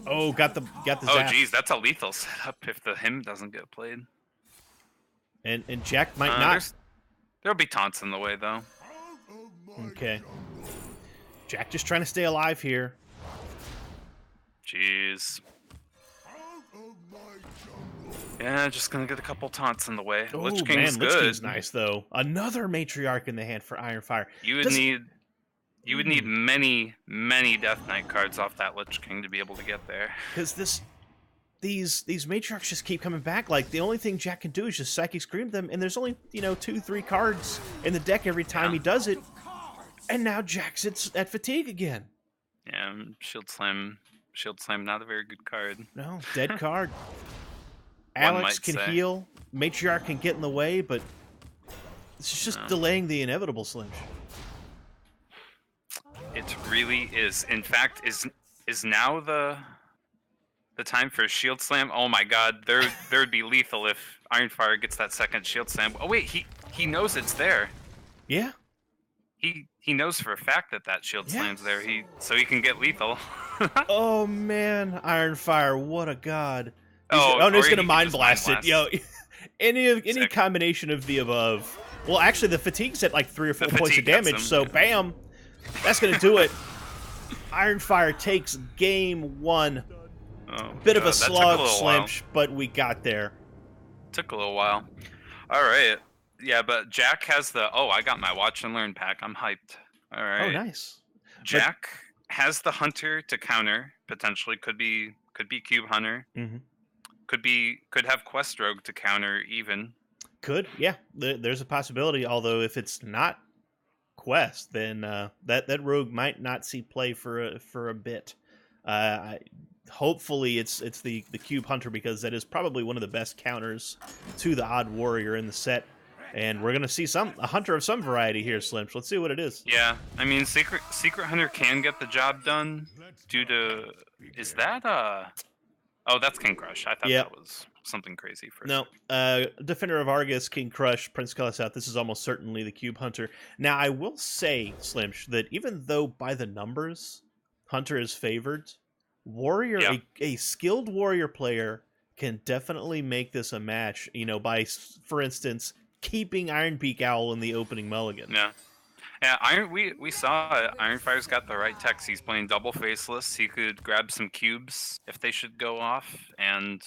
Oh, got the Oh, zap. geez, that's a lethal setup if the hymn doesn't get played. And Jack might not. There'll be taunts in the way, though. Okay. Jack just trying to stay alive here. Jeez. Yeah, just gonna get a couple taunts in the way. Oh Lich man, King's Lich good. King's nice though. Another matriarch in the hand for Ironfire. You would need many Death Knight cards off that Lich King to be able to get there. Because these matriarchs just keep coming back. Like the only thing Jack can do is just Psychic Scream them, and there's only 2-3 cards in the deck every time he does it. And now Jack sits at fatigue again. Yeah, Shield Slam, not a very good card. No, dead card. One Alex might can say. heal. Matriarch can get in the way, but it's just delaying the inevitable, Slim. It really is. In fact, is now the time for a Shield Slam? Oh my God, there would be lethal if Ironfire gets that second Shield Slam. Oh wait, he knows it's there. Yeah. He knows for a fact that Shield Slam's there. So he can get lethal. Oh man, Ironfire, what a god! Oh, no, he's or gonna he mind could just blast Mind it. Yo, any Sick. combination of the above. Well, actually, the fatigue's at like 3 or 4 The points of fatigue gets damage, him, so yeah. bam, that's gonna do it. Ironfire takes game 1. Oh, Bit of God, a that took slog, little while. Slimch, but we got there. Took a little while. All right. Yeah, but Jack has the. Oh, I got my Watch and Learn pack. I'm hyped. All right. Oh, nice. Jack has the Hunter to counter. Potentially could be Cube Hunter. Mhm. Could have Quest Rogue to counter even. Could, yeah. There's a possibility. Although if it's not Quest, then that rogue might not see play for a bit. Hopefully it's the Cube Hunter, because that is probably one of the best counters to the Odd Warrior in the set. And we're gonna see a hunter of some variety here, Slim. So let's see what it is. Yeah, I mean Secret Hunter can get the job done due to. Is that Oh, that's King Crush. I thought Yep. that was something crazy for. No, Defender of Argus, King Crush, Prince Kel'Seth. This is almost certainly the Cube Hunter. Now, I will say, Slimsh, that even though by the numbers, Hunter is favored, Warrior, Yeah. a skilled Warrior player can definitely make this a match. By, for instance, keeping Ironbeak Owl in the opening mulligan. Yeah. Yeah, we saw it. Ironfire's got the right techs. He's playing double faceless. He could grab some cubes if they should go off, and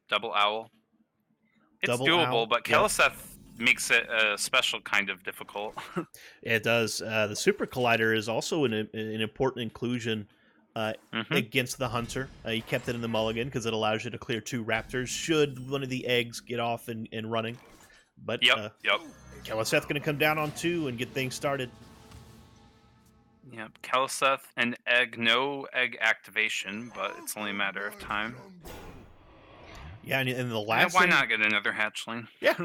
double owl. It's Double doable, owl, but yep. Kel'Seth makes it a special kind of difficult. It does. The Super Collider is also an important inclusion against the Hunter. He kept it in the mulligan because it allows you to clear 2 Raptors should one of the eggs get off and running. But Yep. Kel'Seth going to come down on 2 and get things started. Yep. Kel'Seth and egg, no egg activation, but it's only a matter of time. Yeah, and the Yeah, last why thing, not get another hatchling? Yeah,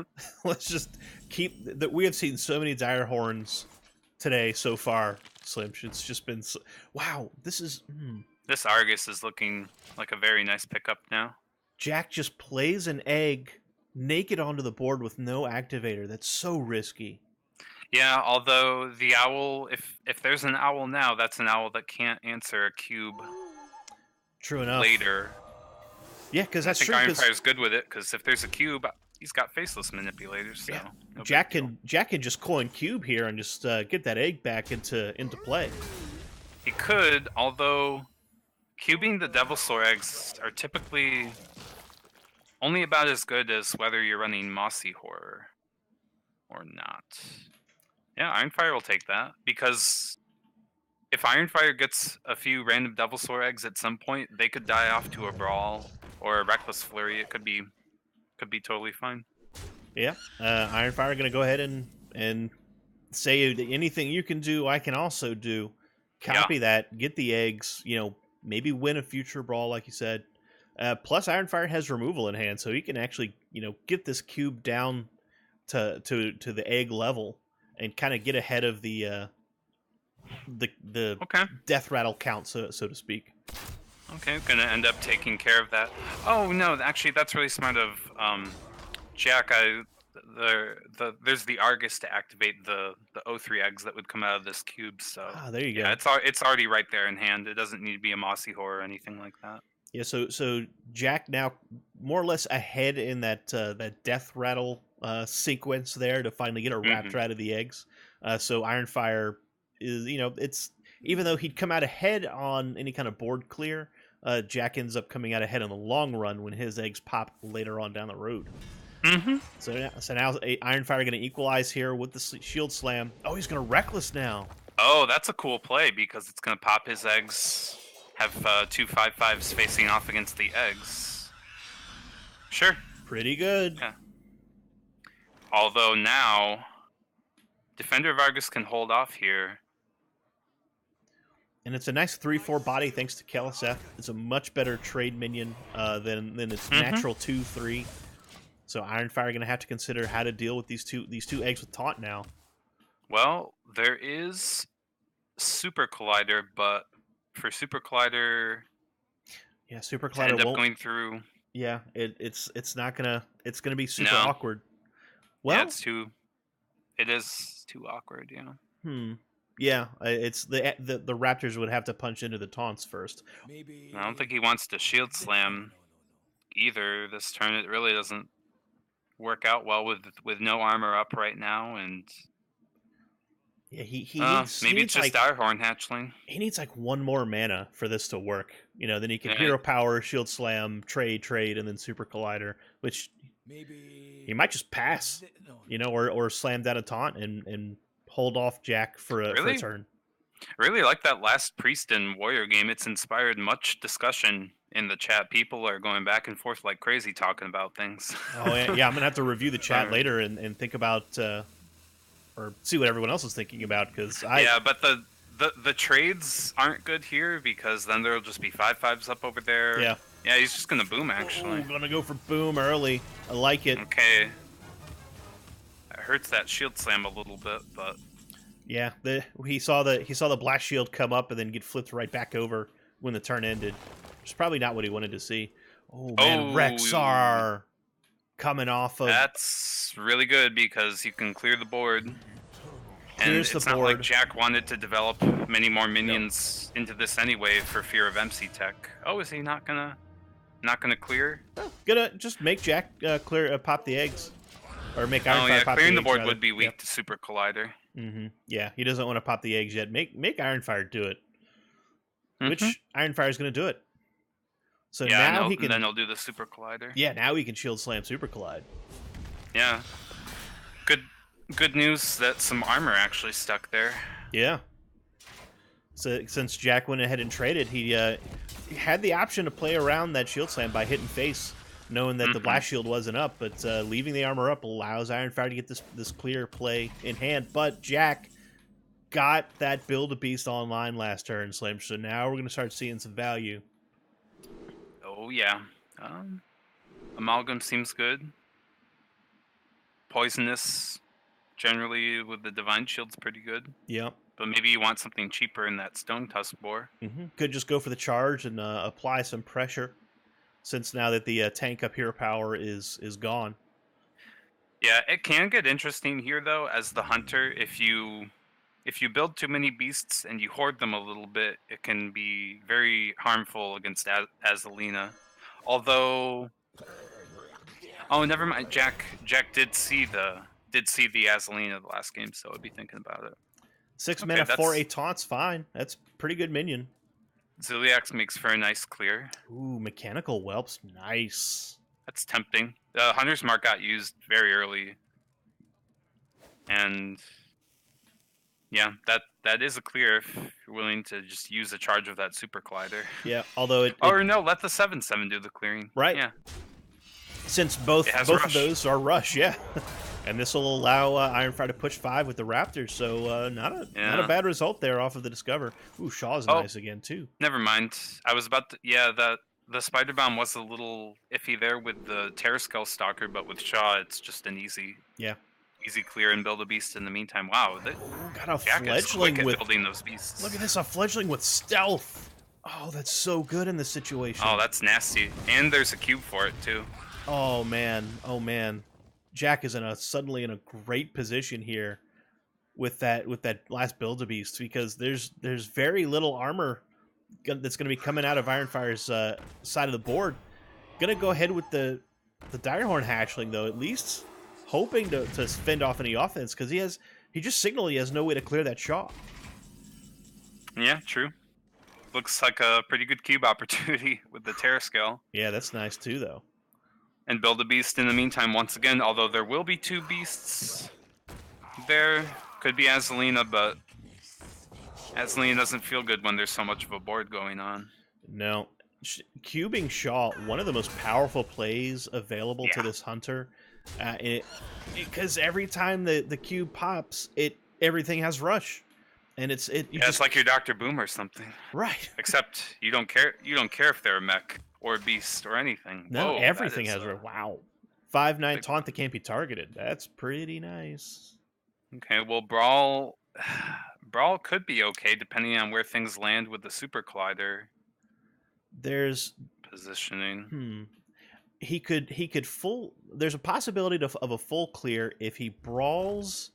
let's just keep that. We have seen so many dire horns today so far, Slim. It's just been wow. This is This Argus is looking like a very nice pickup now. Jack just plays an egg naked onto the board with no activator. That's so risky. Yeah, although the owl, if there's an owl now, that's an owl that can't answer a cube True enough. later. Yeah, because I that's think true. 'Cause Ironfire's good with it, because if there's a cube, he's got faceless manipulators. So Yeah. no big Jack deal. can just coin cube here and just get that egg back into play. He could, although cubing the Devilsaur eggs are typically only about as good as whether you're running Mossy Horror or not. Yeah, Ironfire will take that, because if Ironfire gets a few random Devilsaur eggs at some point, they could die off to a Brawl or a Reckless Flurry. It could be totally fine. Yeah, Ironfire going to go ahead and say that anything you can do, I can also do. Copy that, get the eggs, maybe win a future brawl, like you said. Plus, Ironfire has removal in hand, so he can actually, get this cube down to the egg level and kind of get ahead of the Okay. death rattle count, so to speak. Okay, gonna end up taking care of that. Oh no, actually that's really smart of Jack. there's the Argus to activate the O3 eggs that would come out of this cube. So Ah, there you yeah, go. it's already right there in hand. It doesn't need to be a Mossy Whore or anything like that. Yeah, so Jack now more or less ahead in that death rattle sequence there to finally get a raptor out of the eggs. So Ironfire is, it's, even though he'd come out ahead on any kind of board clear, Jack ends up coming out ahead in the long run when his eggs pop later on down the road. Mm-hmm. So now Ironfire going to equalize here with the shield slam. Oh, he's going to reckless now. Oh, that's a cool play because it's going to pop his eggs. Have 2 5/5s facing off against the eggs. Sure. Pretty good. Yeah. Although now, Defender of Argus can hold off here. And it's a nice 3/4 body thanks to Keliseth. It's a much better trade minion than its natural 2/3. So Ironfire going to have to consider how to deal with these two eggs with taunt now. Well, there is Super Collider, but for Super Collider, Yeah, Super to Collider end up won't. going through. Yeah, it's not gonna. It's gonna be super No. awkward. Well, Yeah, it is too awkward, yeah. Yeah, it's the Raptors would have to punch into the taunts first. Maybe. I don't think he wants to shield slam either this turn. It really doesn't work out well with no armor up right now, and Yeah, he needs maybe he it's needs just like, Direhorn Hatchling. he needs like one more mana for this to work. Then he can Yeah. hero power, shield slam, trade, and then Super Collider, which Maybe. he might just pass. Or slam down a taunt and hold off Jack for a Really? turn. Really like that last Priest and Warrior game. It's inspired much discussion in the chat. People are going back and forth like crazy talking about things. Oh yeah, I'm gonna have to review the chat Alright. later and think about or see what everyone else is thinking about because Yeah, but the trades aren't good here because then there'll just be 5/5s up over there. Yeah. Yeah, he's just gonna boom actually. Ooh, gonna go for boom early. I like it. Okay. It hurts that shield slam a little bit, but Yeah, he saw the blast shield come up and then get flipped right back over when the turn ended. Which is probably not what he wanted to see. Oh man, Oh. Rexar coming off of that's really good because you can clear the board. And Clears the it's not like board. Jack wanted to develop many more minions into this anyway for fear of MC Tech. Oh, is he not gonna clear? gonna just make Jack pop the eggs or make Ironfire Oh yeah, pop clearing the eggs, board rather. would be weak to Super Collider. Yeah, he doesn't want to pop the eggs yet. Make Ironfire do it. Which Mhm. Ironfire is going to do it. So Yeah, now and he can. then he'll do the Super Collider. Yeah, now he can shield slam Super Collide. Yeah. Good news that some armor actually stuck there. Yeah. So since Jack went ahead and traded, he had the option to play around that shield slam by hitting face, knowing that the blast shield wasn't up. But leaving the armor up allows Ironfire to get this clear play in hand. But Jack got that Build a Beast online last turn, Slim. So now we're going to start seeing some value. Oh yeah. Amalgam seems good. Poisonous, generally with the Divine Shield's pretty good. Yep. But maybe you want something cheaper in that Stone Tusk Boar. Could just go for the charge and apply some pressure, since now that the tank up hero power is gone. Yeah, it can get interesting here though as the hunter. If you build too many beasts and you hoard them a little bit, it can be very harmful against Azalina. Although, oh, never mind. Jack did see the Azalina the last game, so I'd be thinking about it. 6 Okay, mana that's- for a taunt's fine. That's pretty good minion. Ziliax makes for a nice clear. Ooh, mechanical whelps, nice. That's tempting. The Hunter's Mark got used very early, and yeah, that is a clear if you're willing to just use a charge of that Super Collider. Yeah, although it Or no, let the 7/7 do the clearing. Right. Yeah. since both It has of rush. those are rush, yeah. And this will allow Ironfire to push 5 with the Raptors, so not a bad result there off of the Discover. Ooh, Shaw's Oh. nice again too. Never mind. I was about to. Yeah, the Spider Bomb was a little iffy there with the Terraskull Stalker, but with Shaw, it's just an easy clear and build a beast in the meantime. Wow, Got a Jack is quick fledgling at with. building those beasts. Look at this, a fledgling with stealth. Oh, that's so good in this situation. Oh, that's nasty. And there's a cube for it too. Oh man, oh man. Jack is suddenly in a great position here with that last Build-A-Beast, because there's very little armor that's going to be coming out of Ironfire's side of the board. Gonna go ahead with the Direhorn Hatchling, though, at least hoping to fend off any offense, because he just signaled he has no way to clear that Shaw. Yeah, true. Looks like a pretty good cube opportunity with the Terror Scale. Yeah, that's nice too, though. And build a beast in the meantime once again, although there will be 2 beasts there. Could be Azalina, but Azalina doesn't feel good when there's so much of a board going on. No. Cubing Shaw, one of the most powerful plays available to this hunter. Because every time the cube pops, everything has rush. And it's like your Dr. Boom or something. Right. Except you don't care if they're a mech or a beast or anything. No, Whoa, everything has rush. Wow. 5/9 taunt that can't be targeted. That's pretty nice. Okay, well Brawl could be okay depending on where things land with the Super Collider. There's positioning. He could there's a possibility of a full clear if he brawls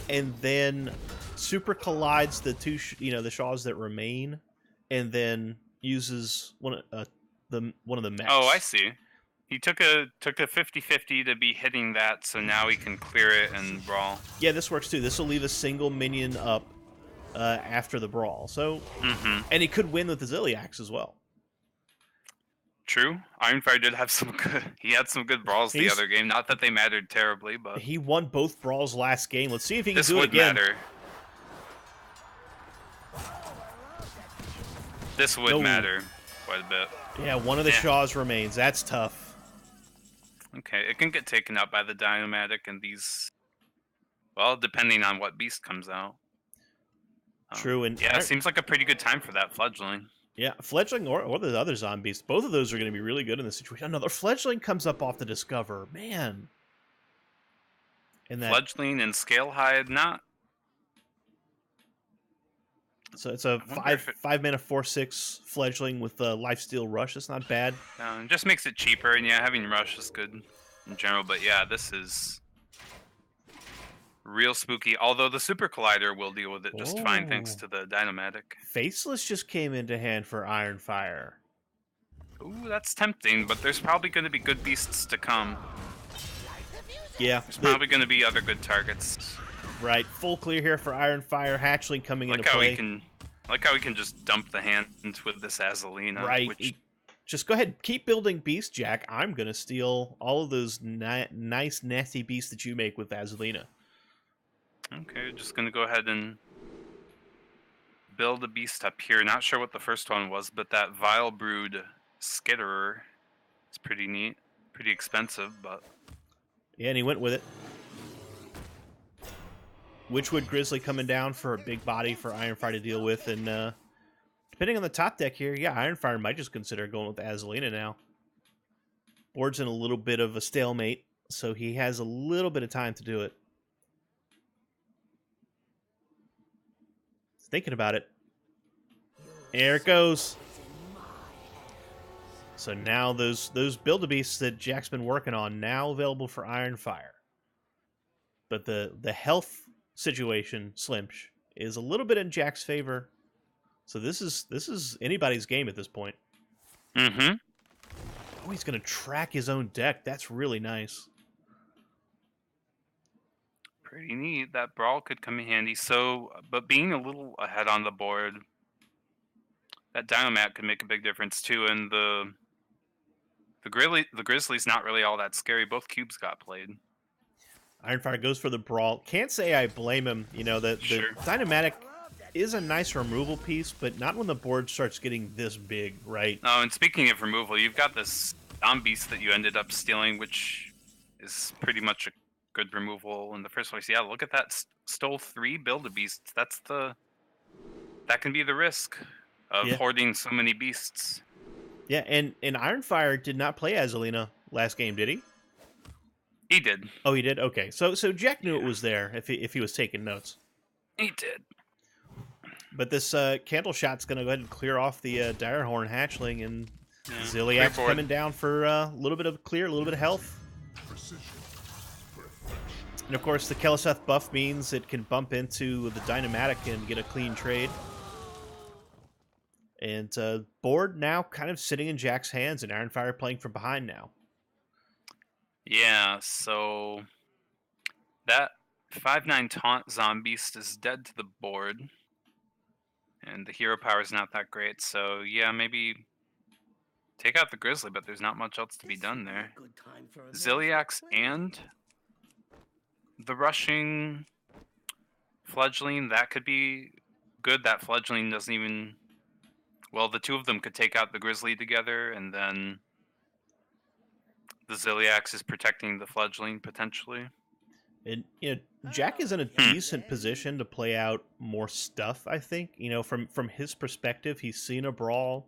and then super collides the two the Shaws that remain, and then uses one of the mechs. Oh, I see. He took a 50-50 to be hitting that, so now he can clear it and brawl. Yeah, this works too. This will leave a single minion up after the brawl. So and he could win with the Ziliax as well. True. Ironfire did have he had some good brawls the other game. Not that they mattered terribly, but he won both brawls last game. Let's see if he can this do it would again. matter. This would matter quite a bit. Yeah, one of the Shaws remains. That's tough. Okay, it can get taken out by the Dynamatic and these. Well, depending on what beast comes out. True, and yeah, it seems like a pretty good time for that Fledgling. Yeah, Fledgling or the other zombies. Both of those are going to be really good in this situation. Another Fledgling comes up off the Discover. Man. And that, Fledgling and Scalehide, not. So it's a 5-mana 4/6 Fledgling with a Lifesteal Rush. That's not bad. It just makes it cheaper, and yeah, having Rush is good in general. But yeah, this is real spooky. Although the Super Collider will deal with it just fine thanks to the Dynamatic. Faceless just came into hand for Ironfire. Ooh, that's tempting, but there's probably going to be good beasts to come. Yeah. There's probably going to be other good targets. Right. Full clear here for Ironfire. Hatchling coming into play. Like how we can just dump the hand with this Azalina. Right. Just go ahead. Keep building Beast, Jack. I'm going to steal all of those nice, nasty beasts that you make with Azalina. Okay, just going to go ahead and build a beast up here. Not sure what the first one was, but that Vile Brood Skitterer is pretty neat. Pretty expensive, but... Yeah, and he went with it. Witchwood Grizzly coming down for a big body for Ironfire to deal with, and depending on the top deck here, yeah, Ironfire might just consider going with Azalina now. Board's in a little bit of a stalemate, so he has a little bit of time to do it. Thinking about it. There it goes. So now those Build-A-Beasts that Jack's been working on now available for Ironfire. But the health situation, Slimsh, is a little bit in Jack's favor. So this is anybody's game at this point. Mm-hmm. Oh, he's gonna track his own deck. That's really nice. Pretty neat. That Brawl could come in handy. So, but being a little ahead on the board, that Dynamat could make a big difference too. And the Grizzly's not really all that scary. Both cubes got played. Ironfire goes for the Brawl. Can't say I blame him. You know, the Dynamatic is a nice removal piece, but not when the board starts getting this big, right? Oh, and speaking of removal, you've got this Beast that you ended up stealing, which is pretty much a good removal in the first place. Yeah, look at that. Stole 3 Build-A-Beasts. That can be the risk of hoarding so many beasts. Yeah, and Ironfire did not play Azalina last game, did he? He did. Oh, he did? Okay. So Jack knew it was there if he was taking notes. He did. But this Candle Shot's going to go ahead and clear off the Direhorn Hatchling, and Ziliax coming down for a little bit of clear, a little bit of health. And of course, the Keleseth buff means it can bump into the Dynamatic and get a clean trade. And board now kind of sitting in Jack's hands, and Ironfire playing from behind now. Yeah, so that 5/9 taunt Zombeast is dead to the board. And the hero power is not that great, so yeah, maybe take out the Grizzly, but there's not much else to be done there. Ziliax and the rushing Fledgling, that could be good. That Fledgling doesn't even... Well, the two of them could take out the Grizzly together, and then the Ziliax is protecting the Fledgling, potentially. And Jack is in a decent position to play out more stuff, I think. From his perspective, he's seen a brawl.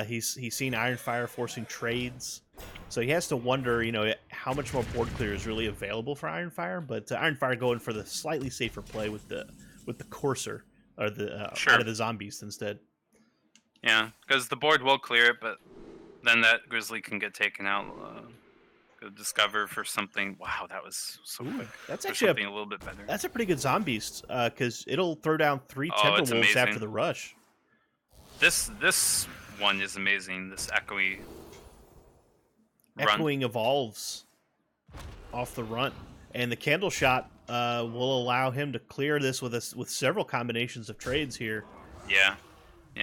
He's seen Ironfire forcing trades. So he has to wonder, how much more board clear is really available for Ironfire. But Ironfire going for the slightly safer play with the Courser, or the out of the Zombies instead. Yeah, because the board will clear it, but then that Grizzly can get taken out. Go discover for something. Wow, that was so quick. That's for actually something a little bit better. That's a pretty good Zombiest, because it'll throw down 3 Timberwolves after the rush. This one is amazing. This echoing evolves off the run, and the Candle Shot will allow him to clear this with several combinations of trades here. Yeah,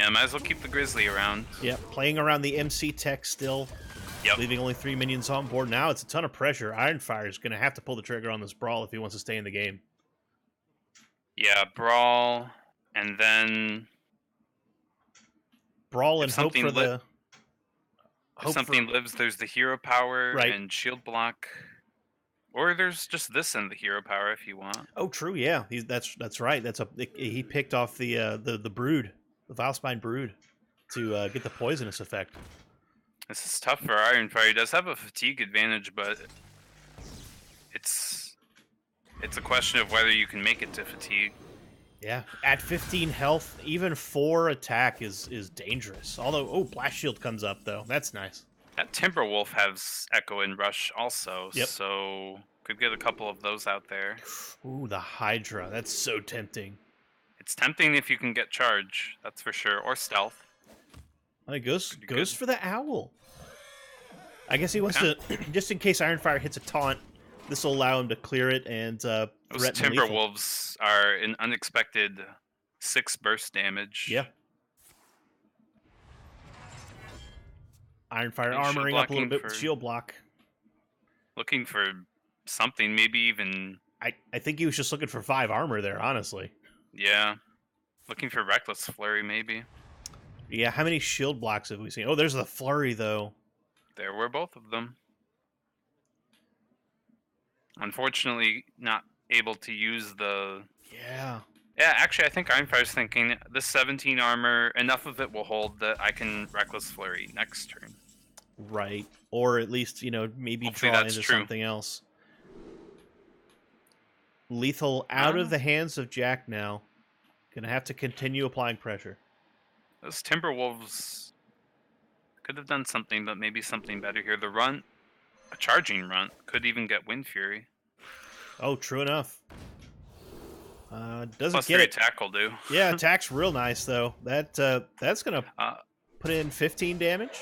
might as well keep the Grizzly around. Yep, playing around the MC tech still. Yep. Leaving only 3 minions on board. Now it's a ton of pressure. Ironfire is going to have to pull the trigger on this Brawl if he wants to stay in the game. Yeah, Brawl, and then... Brawl and hope for the... If something lives, there's the hero power and shield block. Or there's just this and the hero power if you want. Oh, true, yeah. That's right. He picked off the Brood, the Vilespine Brood, to get the poisonous effect. This is tough for Ironfire. He does have a fatigue advantage, but it's a question of whether you can make it to fatigue. Yeah, at 15 health, even 4 attack is dangerous. Although, Blast Shield comes up, though. That's nice. That Timberwolf has Echo and Rush also, so could get a couple of those out there. Ooh, the Hydra. That's so tempting. It's tempting if you can get Charge, that's for sure, or Stealth. It goes for the Owl. I guess he wants to, just in case Ironfire hits a taunt, this will allow him to clear it and those Timberwolves are an unexpected 6 burst damage. Yeah. Ironfire armoring up a little bit with shield block. Looking for something, maybe even... I think he was just looking for 5 armor there, honestly. Yeah. Looking for Reckless Flurry, maybe. Yeah, how many shield blocks have we seen? Oh, there's the Flurry, though. There were both of them. Unfortunately, not able to use the... Yeah. Yeah, actually, I think Ironfire's thinking, this 17 armor, enough of it will hold that I can Reckless Flurry next turn. Right. Or at least, maybe Hopefully draw that's into true. something else. Lethal out of the hands of Jack now. Gonna have to continue applying pressure. Those Timberwolves could have done something, but maybe something better here. The runt, a charging runt, could even get Wind Fury. Oh, true enough. Doesn't Plus get 3 it. attack will do. Yeah, attack's real nice though. That's gonna put in 15 damage.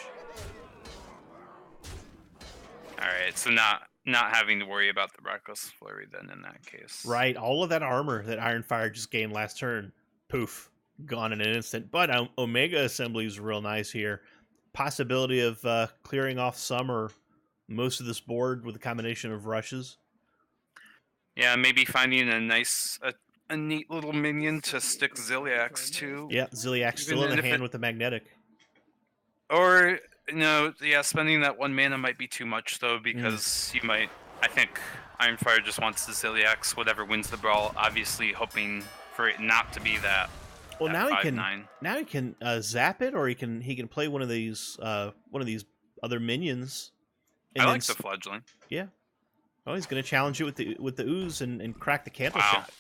All right, so not having to worry about the Reckless Flurry then in that case. Right, all of that armor that Ironfire just gained last turn, poof, gone in an instant. But Omega Assembly is real nice here. Possibility of clearing off some or most of this board with a combination of rushes. Yeah, maybe finding a neat little minion to stick Ziliax to. Yeah, Ziliax still in the hand with the magnetic. Or, spending that 1 mana might be too much, though, because you might... I think Ironfire just wants the Ziliax, whatever wins the brawl, obviously hoping for it not to be that. Well, now 5/9. he can zap it, or he can play one of these other minions. I like the Fledgling. Yeah. Oh, he's going to challenge it with the ooze and crack the Candle Shot.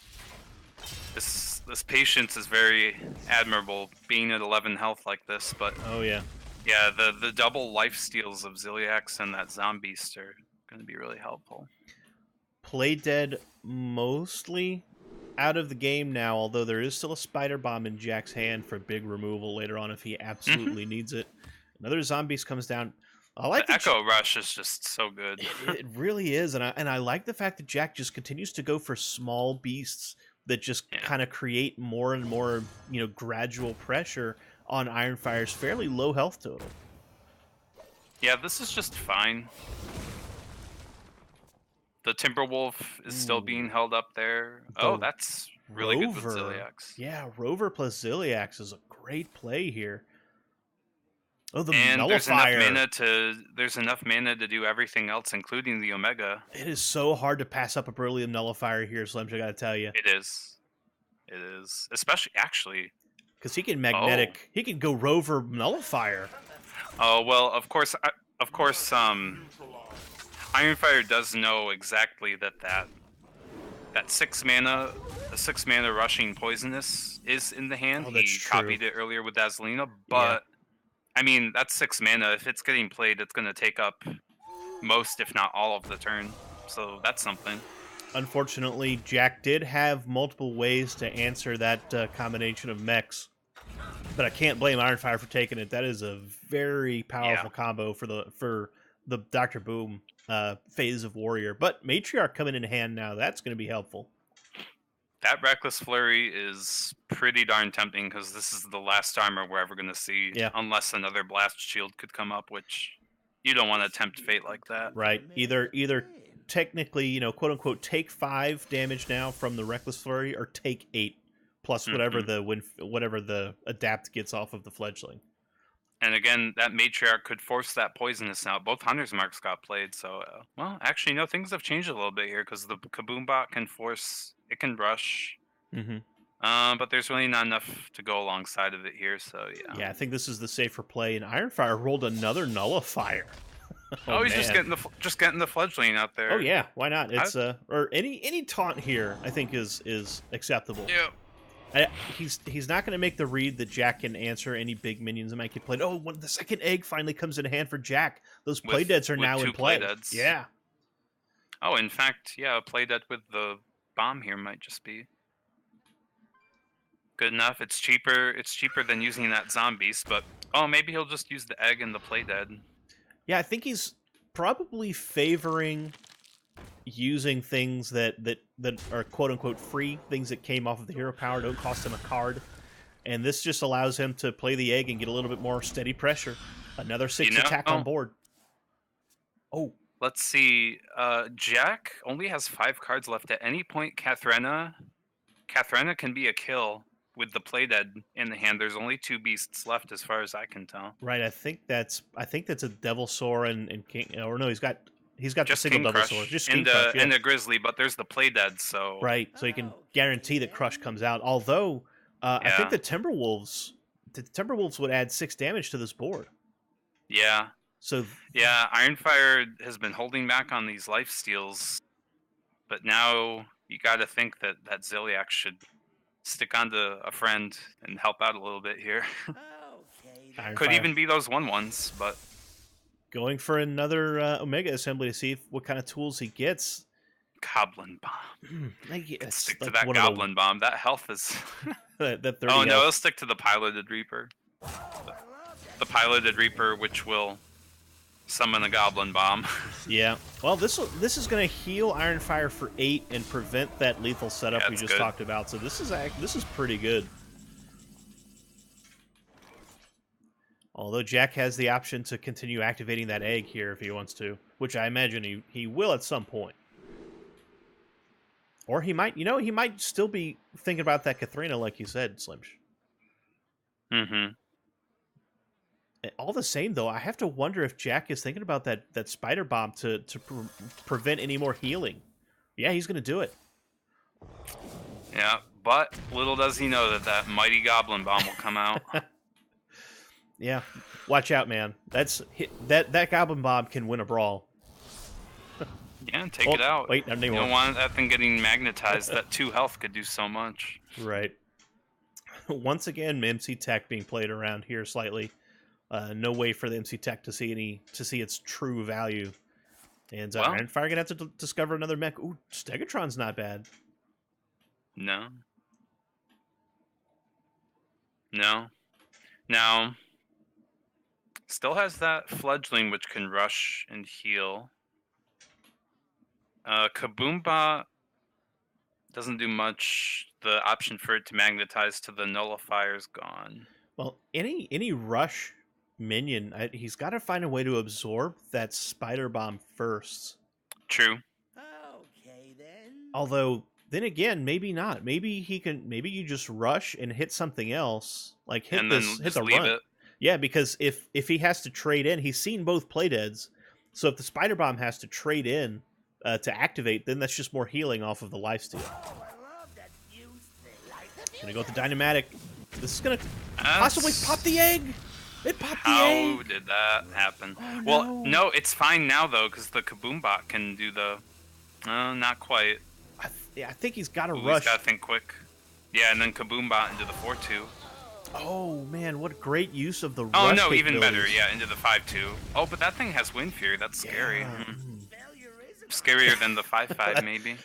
This patience is very admirable, being at 11 health like this. But oh yeah, Play Dead mostly out of the game now, although there is still a spider bomb in Jack's hand for big removal later on if he absolutely needs it. Another zombies comes down. I like The Echo Rush is just so good. it really is, and I like the fact that Jack just continues to go for small beasts that just kind of create more and more, gradual pressure on Ironfire's fairly low health total. Yeah, this is just fine. The Timberwolf is still being held up there. Oh, that's really good with Ziliax. Yeah, Rover plus Ziliax is a great play here. Oh, the and Nullifier. there's enough mana to do everything else, including the Omega. It is so hard to pass up a Beryllium Nullifier here, Slims, I gotta tell you. It is. It is. Especially, actually. Because he can magnetic. He can go Rover Nullifier. Oh, well, of course, Ironfire does know exactly that 6 mana, the 6 mana rushing poisonous is in the hand. Oh, that's he true. copied it earlier with Dazzlina, but I mean, that's 6 mana. If it's getting played, it's going to take up most, if not all, of the turn. So that's something. Unfortunately, Jack did have multiple ways to answer that combination of mechs, but I can't blame Ironfire for taking it. That is a very powerful combo for the Dr. Boom phase of Warrior. But Matriarch coming in hand now, that's going to be helpful. That Reckless Flurry is pretty darn tempting because this is the last armor we're ever going to see, unless another Blast Shield could come up, which you don't want to tempt fate like that. Right. Either technically, quote unquote, take 5 damage now from the Reckless Flurry, or take 8 plus whatever the adapt gets off of the Fledgling. And again, that Matriarch could force that Poisonous out. Both Hunter's Marks got played, so well, actually, no, things have changed a little bit here because the Kaboom Bot can force. It can rush. But there's really not enough to go alongside of it here, so yeah. Yeah, I think this is the safer play, and Ironfire rolled another Nullifier. He's just getting the Fledgling out there. Oh yeah, why not? It's or any taunt here I think is acceptable. Yeah. He's not going to make the read that Jack can answer any big minions that might get played. Oh, when the second egg finally comes in hand for Jack, those play deads are now in play. Yeah. Oh, in fact, yeah, a play dead with the bomb here might just be good enough. It's cheaper than using that zombies, but maybe he'll just use the egg and the play dead. Yeah, I think he's probably favoring using things that are quote unquote free, things that came off of the hero power, don't cost him a card. And this just allows him to play the egg and get a little bit more steady pressure. Another 6 attack on board. Oh. Let's see. Jack only has 5 cards left at any point. Kathrena can be a kill with the play dead in the hand. There's only 2 beasts left as far as I can tell. Right, I think that's a Devilsaur and King, or no, he's got just the single Devilsaur. Just King Crush, and a Grizzly, but there's the play dead, so right, so you can guarantee that Crush comes out. Although I think the Timberwolves would add 6 damage to this board. Yeah. So yeah, Ironfire has been holding back on these life steals, but now you got to think that Ziliax should stick onto a friend and help out a little bit here. Could even be those 1/1s, but going for another Omega Assembly to see what kind of tools he gets. Goblin Bomb. Stick to like that Goblin Bomb. That health is. that 30 no, health. It'll stick to the Piloted Reaper. The Piloted Reaper, which will summon a Goblin Bomb. Yeah. Well, this is going to heal Ironfire for 8 and prevent that lethal setup we just talked about. So this is pretty good. Although Jack has the option to continue activating that egg here if he wants to, which I imagine he will at some point. Or he might still be thinking about that Kathrena, like you said, Slimsh. All the same, though, I have to wonder if Jack is thinking about that Spider Bomb to prevent any more healing. Yeah, he's going to do it. Yeah, but little does he know that mighty Goblin Bomb will come out. Yeah, watch out, man. That Goblin Bomb can win a brawl. Yeah, take it out. Wait, you don't want that thing getting magnetized. That 2 health could do so much. Right. Once again, MC Tech being played around here slightly. No way for the MC Tech to see its true value. And Well- Ironfire gonna have to discover another mech. Ooh, Stegatron's not bad. No. No. Now, still has that fledgling which can rush and heal. Kaboombot doesn't do much. The option for it to magnetize to the nullifier's gone. Well, any rush minion, he's got to find a way to absorb that spider bomb first. True. Okay then. Although, then again, maybe not. Maybe he can. Maybe you just rush and hit something else, like hit And this, then hit just the leave run. it. Yeah, because if he has to trade in, he's seen both playdeads. So if the spider bomb has to trade in to activate, then that's just more healing off of the lifesteal. Oh, I love that fuse thing. Like Gonna go with the Dynamatic. This is gonna possibly That's- pop the egg. It popped the How egg. did that happen? Oh, Well, no. no, it's fine now though, because the Kaboombot can do the. Not quite. I think he's got to Ooh, rush. He's gotta think quick. Yeah, and then Kaboombot into the 4-2. Oh man, what great use of the rush. Oh no, even better. capabilities. Yeah, into the 5-2. Oh, but that thing has Wind Fury. That's scary. Yeah. failure isn't Scarier than the 5-5 maybe.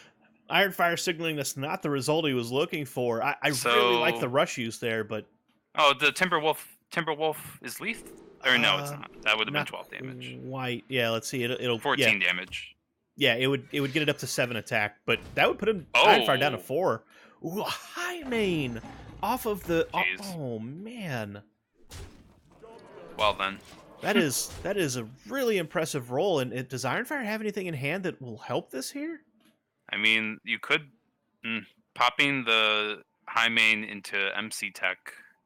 Ironfire signaling that's not the result he was looking for. I really So- like the rush use there, but Oh, the Timberwolf is lethal? Or no, it's Uh, not. That would have been not 12 damage. White, yeah. Let's see. It'll 14 Yeah, damage. yeah, it would get it up to 7 attack, but that would put him Oh. Ironfire down to 4. Ooh, a high main off of the. Jeez. Oh man, Well then. that is a really impressive roll. And does Ironfire have anything in hand that will help this here? I mean, you could. Popping the high main into MC Tech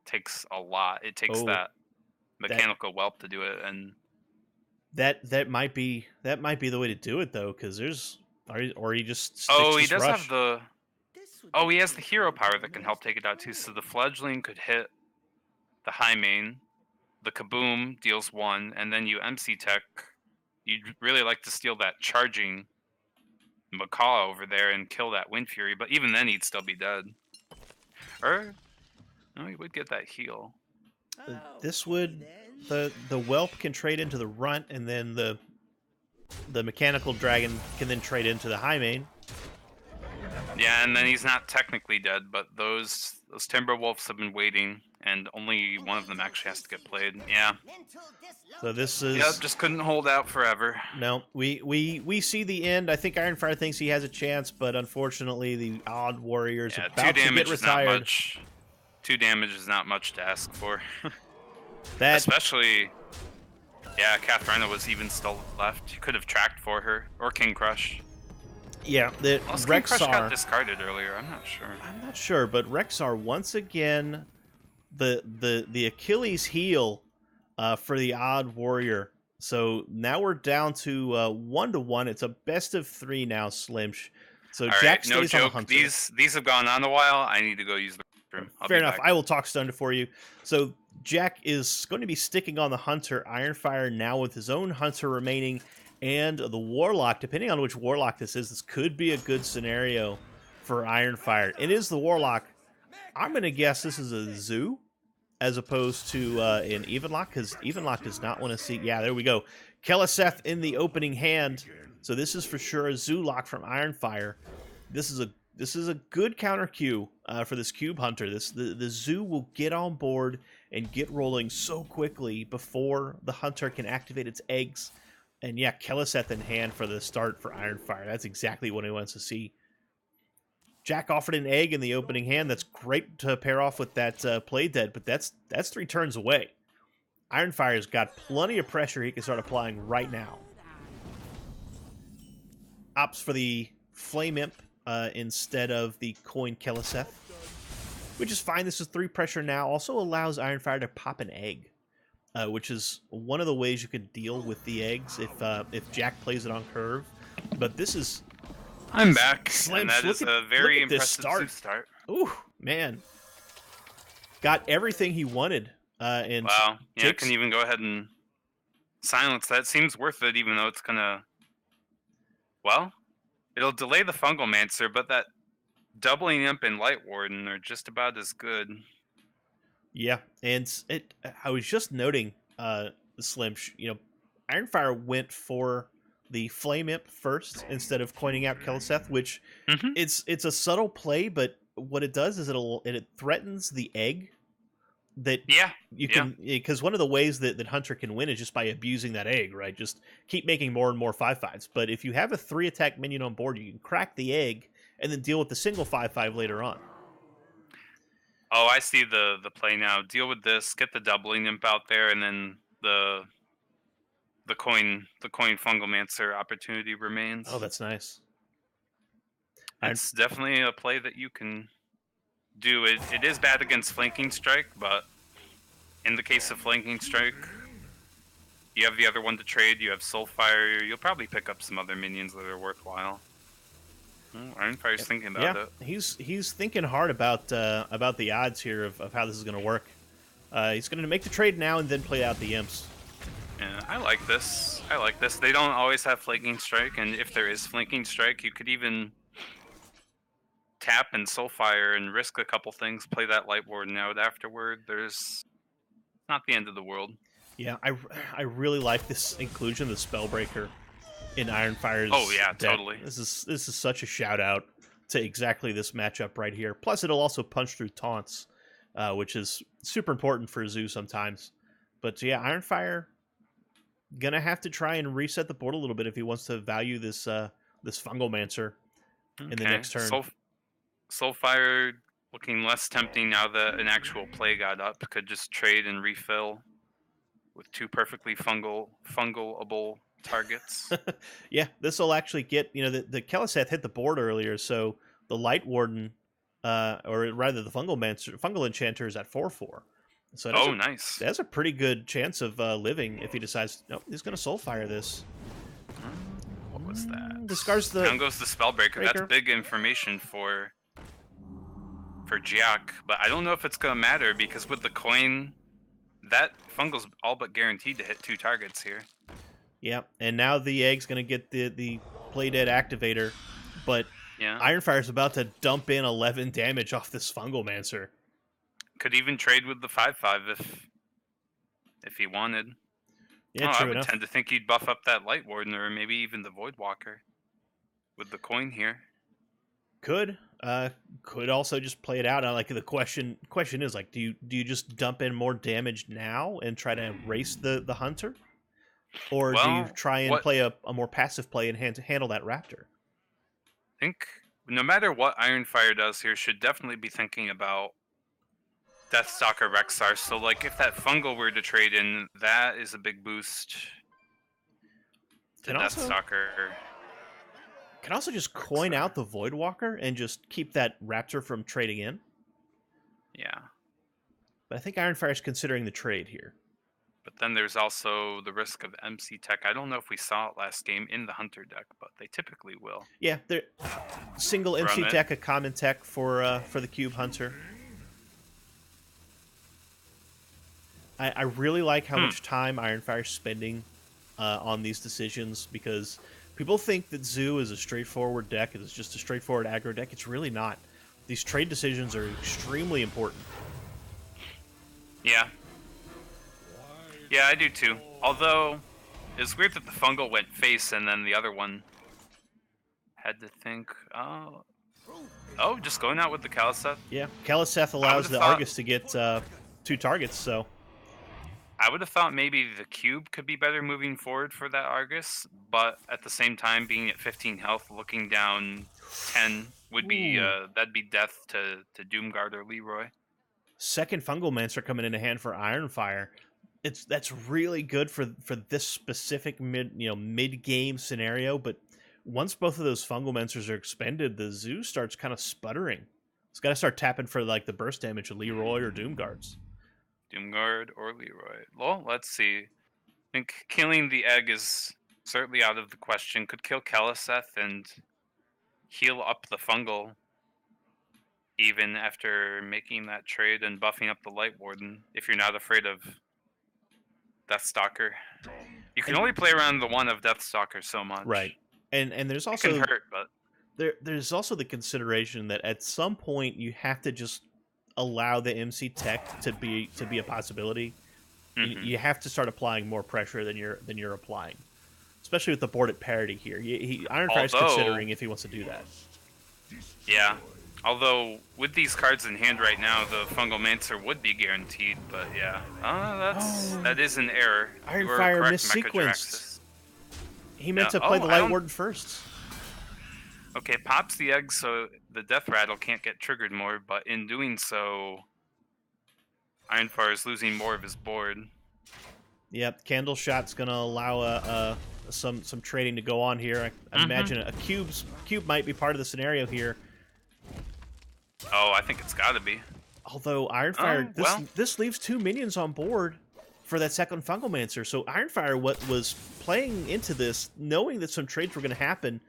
takes a lot. It takes Oh, that mechanical whelp to do it. And That might be the way to do it though, because or he just sticks oh, he this does rush. have the. This would Oh, be he has the good hero for power the that can help take it out too. next So the fledgling could hit the high main, the kaboom deals 1, and then you MC Tech. You'd really like to steal that charging Macaw over there and kill that Wind Fury, but even then he'd still be dead. Or no, he would get that heal. This Okay, would then. the whelp can trade into the runt, and then the mechanical dragon can then trade into the high main. Yeah, and then he's not technically dead, but those Timberwolves have been waiting, and only one of them actually has to get played. Yeah. So this is Yep, just couldn't hold out forever. no. We see the end. I think Ironfire thinks he has a chance, but unfortunately, the Odd Warrior is Yeah, 2 about to damage get is not retired. much. 2 damage is not much to ask for. That Especially, yeah, Katharina was even still left. You could have tracked for her, or King Crush. yeah, the Unless King Crush got Rexar. discarded earlier, I'm not sure. I'm not sure, but Rexar once again, the Achilles heel for the Odd Warrior. So now we're down to 1-1. It's a best of 3 now, Slimsh. So All Jack right, no stays on the joke. hunter. These have gone on a while. I need to go use the restroom. I'll Fair be enough. back. I will talk Thunder for you. So Jack is going to be sticking on the hunter. Ironfire now with his own hunter remaining, and the warlock. Depending on which warlock this could be a good scenario for Ironfire. It is the warlock. I'm going to guess this is a zoo as opposed to an Evenlock, because Evenlock does not want to see. Yeah, there we go. Keleseth in the opening hand. So this is for sure a zoo lock from Ironfire. This is a good counter Q for this cube hunter. The zoo will get on board and get rolling so quickly before the hunter can activate its eggs. And yeah, Keleseth in hand for the start for Ironfire. That's exactly what he wants to see. Jack offered an egg in the opening hand. That's great to pair off with that play dead, but that's 3 turns away. Ironfire's got plenty of pressure he can start applying right now. Opts for the Flame Imp instead of the Coin Keleseth, which is fine. This is 3 pressure now. Also allows Ironfire to pop an egg, which is one of the ways you could deal with the eggs if Jack plays it on curve. But this is I'm back, Slim, and that look is at- a very look at this impressive start. ooh, man, got everything he wanted. And Wow. Yeah, Jake's- can even go ahead and silence that. Seems worth it, even though it's gonna. Well, it'll delay the Fungal Mancer, but that Doubling Imp and Light Warden are just about as good. Yeah, and I was just noting, Slim, Ironfire went for the Flame Imp first instead of coining out Keleseth, which Hmm. it's a subtle play, but what it does is it threatens the egg that Yeah. you Yeah. can, because one of the ways that Hunter can win is just by abusing that egg, right? Just keep making more and more 5/5s. But if you have a 3-attack minion on board, you can crack the egg and then deal with the single 5/5 later on. Oh, I see the play now. Deal with this, get the doubling imp out there, and then the coin fungalmancer opportunity remains. Oh, that's nice. It's definitely a play that you can do. It is bad against flanking strike, but in the case of flanking strike, you have the other one to trade. You have Soulfire. You'll probably pick up some other minions that are worthwhile. Ironfire's thinking about it. He's thinking hard about the odds here of how this is going to work. He's going to make the trade now and then play out the imps. Yeah, I like this. They don't always have flanking strike, and if there is flanking strike, you could even tap and Soulfire and risk a couple things. Play that Light Warden out afterward. There's not the end of the world. Yeah, I really like this inclusion of the Spellbreaker in Ironfire's Oh yeah, deck. totally. This is such a shout out to exactly this matchup right here. Plus, it'll also punch through taunts, which is super important for Zoo sometimes. But yeah, Ironfire gonna have to try and reset the board a little bit if he wants to value this this Fungalmancer in the next turn. Soulfire looking less tempting now that an actual play got up. Could just trade and refill with two perfectly fungalable targets. Yeah, this will actually get, the Keleseth hit the board earlier, so the Light Warden, or rather the Fungal Enchanter is at 4/4. So Nice. That's a pretty good chance of living if he decides, no, he's going to Soulfire this. What was that? Discards the... Down goes the Spellbreaker. That's Breaker. big information for Jack, but I don't know if it's going to matter because with the coin, that Fungal's all but guaranteed to hit 2 targets here. Yeah, and now the egg's going to get the Play Dead activator, but Yeah. Ironfire's about to dump in 11 damage off this Fungalmancer. Could even trade with the 5/5 if he wanted. Yeah, I true would enough. tend to think you'd buff up that Light Warden or maybe even the Voidwalker with the coin here. Could also just play it out. Like the question is like, do you just dump in more damage now and try to race the hunter, or do you Well, try and play a more passive play and handle that raptor? I think no matter what Ironfire does here, should definitely be thinking about Deathstalker Rexar. So like if that Fungal were to trade in, that is a big boost to Deathstalker. Can also just coin out the Voidwalker and just keep that raptor from trading in. Yeah. But I think Ironfire's considering the trade here. But then there's also the risk of MC Tech. I don't know if we saw it last game in the Hunter deck, but they typically will. Yeah, they're single Run MC it. tech, a common tech for the Cube Hunter. I really like how much time Ironfire's spending on these decisions, because people think that Zoo is a straightforward deck. It's just a straightforward aggro deck. It's really not. These trade decisions are extremely important. Yeah. Yeah, I do too. Although, it's weird that the Fungal went face and then the other one had to think, oh, just going out with the Keleseth. Yeah, Keleseth allows the Argus to get 2 targets, so... I would have thought maybe the Cube could be better moving forward for that Argus, but at the same time, being at 15 health, looking down 10 would be, that'd be death to Doomguard or Leroy. Second Fungalmancer coming into hand for Ironfire. That's really good for this specific mid-game scenario, but once both of those Fungalmancers are expended, the Zoo starts kind of sputtering. It's got to start tapping for like the burst damage of Leroy or Doomguards. Doomguard or Leroy. Well, let's see. I think killing the egg is certainly out of the question. Could kill Keleseth and heal up the Fungal even after making that trade and buffing up the Light Warden if you're not afraid of Deathstalker. You can only play around the one of Deathstalker so much. Right. And there's It also can hurt, but there's also the consideration that at some point you have to just allow the MC tech to be a possibility. You have to start applying more pressure than you're applying. especially with the board at parity here. Ironfire's Although- considering if he wants to do that. Yeah. Although, with these cards in hand right now, the Fungal Mancer would be guaranteed, but yeah. That is an error. You were Ironfire correct, missequenced. Mechadraxis. He meant Yeah. to play Oh, the I Light don't- Warden first. Okay, pops the egg so the Death Rattle can't get triggered more, but in doing so, Ironfire is losing more of his board. Yep, Candle Shot's gonna allow some trading to go on here. I imagine a cube might be part of the scenario here. Oh, I think it's got to be. Although Ironfire, well. this leaves 2 minions on board for that second Fungal Mancer. So Ironfire was playing into this, knowing that some trades were going to happen.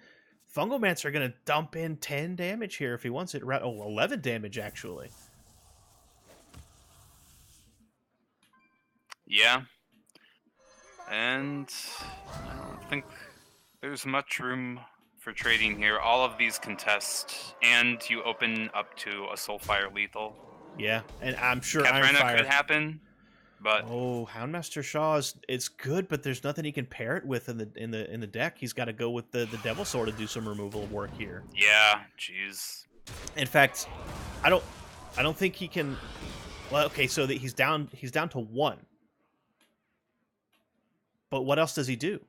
Fungal Mancer are going to dump in 10 damage here if he wants it. 11 damage actually. Yeah. And I don't think there's much room for trading here. All of these contest, and you open up to a Soulfire lethal. Yeah, and I'm sure Katharina Ironfire could happen, but Oh, Houndmaster Shaw is good, but there's nothing he can pair it with in the deck. He's got to go with the Devil Sword to do some removal work here. yeah, jeez. In fact, I don't think he can. Well, okay, so that he's down to 1. But what else does he do?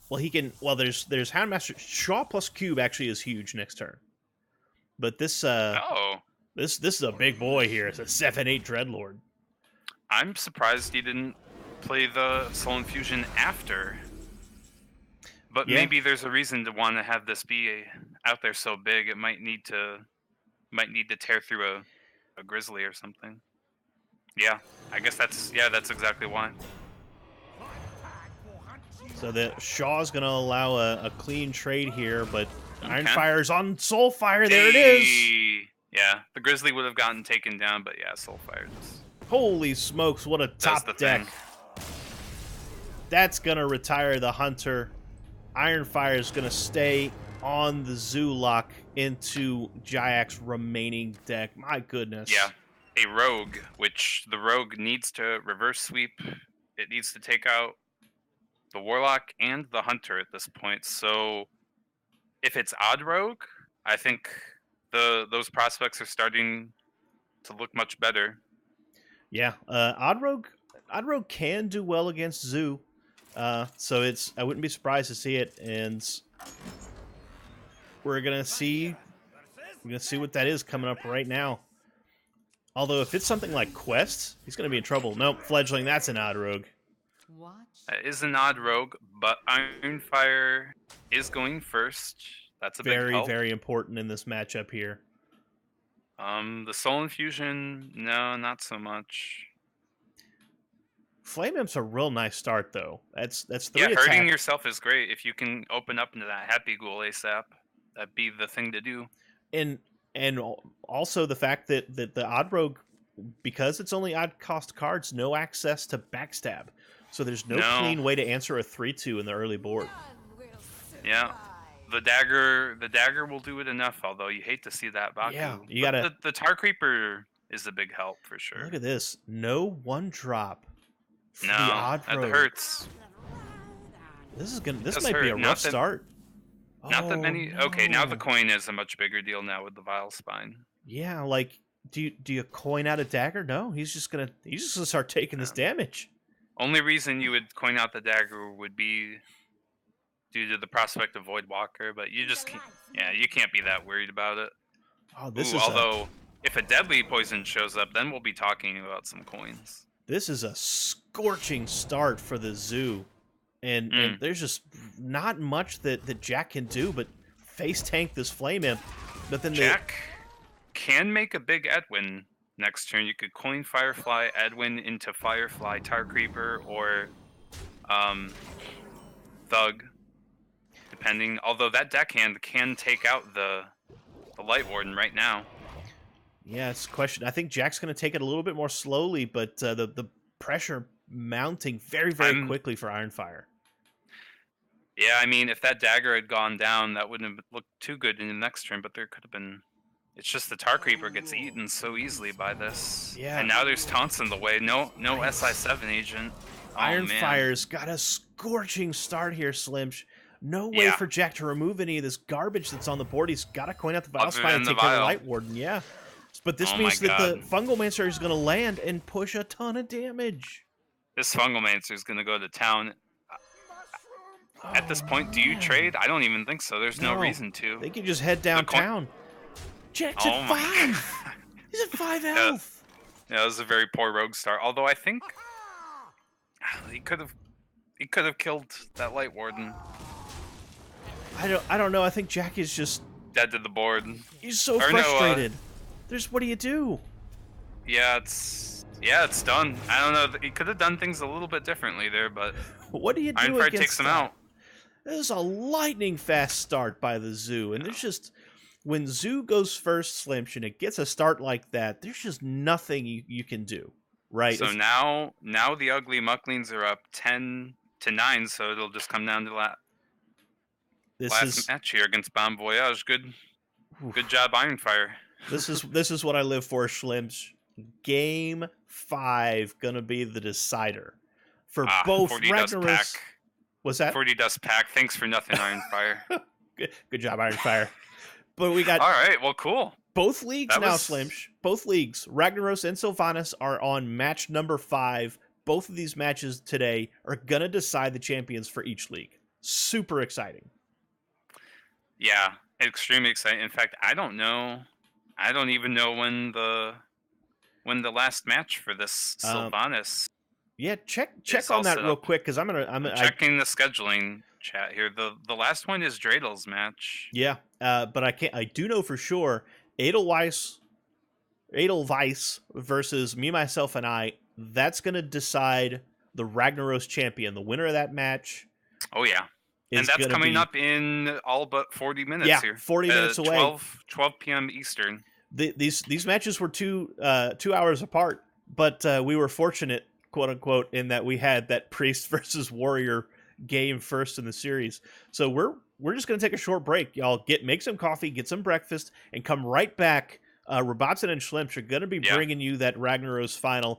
Well, he can. Well, there's Houndmaster Shaw plus Cube actually is huge next turn. But this Oh, this is a big boy here. It's a 7/8 Dreadlord. I'm surprised he didn't play the Soul Infusion after. But Yeah. maybe there's a reason to want to have this be out there so big. It might need to tear through a grizzly or something. Yeah, I guess that's exactly why. So the Shaw's gonna allow a clean trade here, but Okay. Ironfire's on Soulfire. There it is. Hey! Yeah, the grizzly would have gotten taken down, but yeah, Soulfire Holy smokes! What a does top the deck. thing. That's gonna retire the Hunter. Ironfire's gonna stay on the Zoolock into Jayak's remaining deck. My goodness. Yeah, a rogue, which the rogue needs to reverse sweep. It needs to take out the warlock and the hunter at this point. So if it's odd rogue, I think those prospects are starting to look much better. Yeah. Odd Rogue can do well against Zoo. So I wouldn't be surprised to see it, and we're gonna see what that is coming up right now. Although if it's something like Quest, he's gonna be in trouble. Nope, Fledgling, that's an Odd Rogue. Watch. That is an odd rogue, but Ironfire is going first. That's a big Very, help. very important in this matchup here. The Soul Infusion, no, not so much. Flame Imp's a real nice start, though. That's 3 Yeah, hurting attack. yourself is great. If you can open up into that Happy Ghoul ASAP, that'd be the thing to do. And also the fact that the Odd Rogue, because it's only odd cost cards, no access to backstab. So there's no No. clean way to answer a 3/2 in the early board. Yeah. The dagger will do it enough, although you hate to see that Baku. Yeah, you But gotta- the Tar Creeper is a big help for sure. Look at this. No 1-drop for No, the Odd that Rogue. hurts. This Does might be a hurt. rough start. Not that Oh, many. Okay, now the no. coin is a much bigger deal now with the Vile Spine. Yeah, like do you coin out a dagger? No, he's just gonna start taking this damage. Only reason you would coin out the dagger would be due to the prospect of Void Walker, but you just can't. Yeah, you can't be that worried about it. Oh, this Ooh, is although if a deadly poison shows up, then we'll be talking about some coins. this is a scorching start for the Zoo, and there's just not much that Jack can do but face tank this Flame Imp. But then Jack can make a big Edwin next turn. You could coin Firefly Edwin into Firefly Tar Creeper or Thug, depending. Although that deckhand can take out the Light Warden right now. yeah, it's a question. I think Jack's going to take it a little bit more slowly, but the pressure mounting very, very I'm- quickly for Ironfire. Yeah, I mean, if that dagger had gone down, that wouldn't have looked too good in the next turn, but there could have been. It's just the Tar Creeper gets eaten so easily by this. Yeah. And now there's taunts in the way. No SI7 agent. Iron man. Fire's got a scorching start here, Slimsh. No way Yeah. for Jack to remove any of this garbage that's on the board. He's got to coin out the Vial Other Spine than and the take care of the Vial. Light Warden, yeah. But this Oh means my that the God. Fungal Mancer is going to land and push a ton of damage. This Fungalmancer is going to go to town. At this point, do you man. trade? I don't even think so. There's no No. reason to. They can just head downtown. Jack's Oh at my 5! He's at 5 health! Yeah, it was a very poor rogue start. Although I think he could have killed that Light Warden. I don't know. I think Jack is just... Dead to the board. He's so Or no, frustrated. What do you do? Yeah, it's done. I don't know. He could have done things a little bit differently there, but What do you do Ironfire against takes him that? out. This is a lightning fast start by the Zoo, and there's just when Zoo goes first, Slimsh, and it gets a start like that, there's just nothing you can do, right? So It's- now the Ugly Mucklings are up 10-9, so it'll just come down to this last is match here against Bon Voyage. Good job, Ironfire. this is what I live for, Slimsh. Game 5 gonna be the decider for both 40 dust pack. Ragnaros. What's that? 40 dust pack. Thanks for nothing, Ironfire. Good job, Ironfire. But we got All right, well, cool. both leagues That now, was- Slimsh. Both leagues, Ragnaros and Sylvanas, are on match number 5. Both of these matches today are gonna decide the champions for each league. Super exciting. Yeah, extremely exciting. In fact, I don't even know when the last match for this Sylvanas. Yeah, check It's on all that set real up. quick because I'm Checking the scheduling chat here. The last one is Dreidel's match. yeah, but I do know for sure Edelweiss versus me, myself, and I. That's gonna decide the Ragnaros champion. The winner of that match Oh yeah, is and that's gonna coming be, up in all but 40 minutes Yeah, here. 40 minutes away. 12 p.m. Eastern. These matches were 2 hours apart, but we were fortunate, quote unquote, in that we had that Priest versus Warrior game first in the series. So we're just gonna take a short break, y'all. Make some coffee, get some breakfast, and come right back. Robotzen and Schlemch are gonna be Yeah. bringing you that Ragnaros final.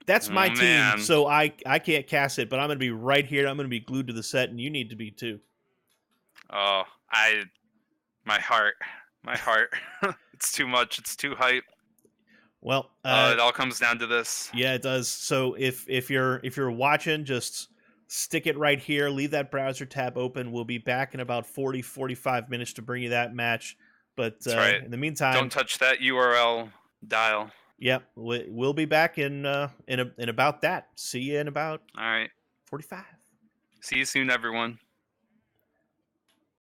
That's my Oh, team, man. so I can't cast it, but I'm gonna be right here. I'm gonna be glued to the set, and you need to be too. Oh, my heart. It's too much. It's too hype. Well, It all comes down to this. yeah, it does. So if you're watching, just stick it right here. Leave that browser tab open. We'll be back in about 40-45 minutes to bring you that match. But That's right. in the meantime, Don't touch that URL dial. yep, we'll be back in about that. See you in about All right. 45. See you soon, everyone.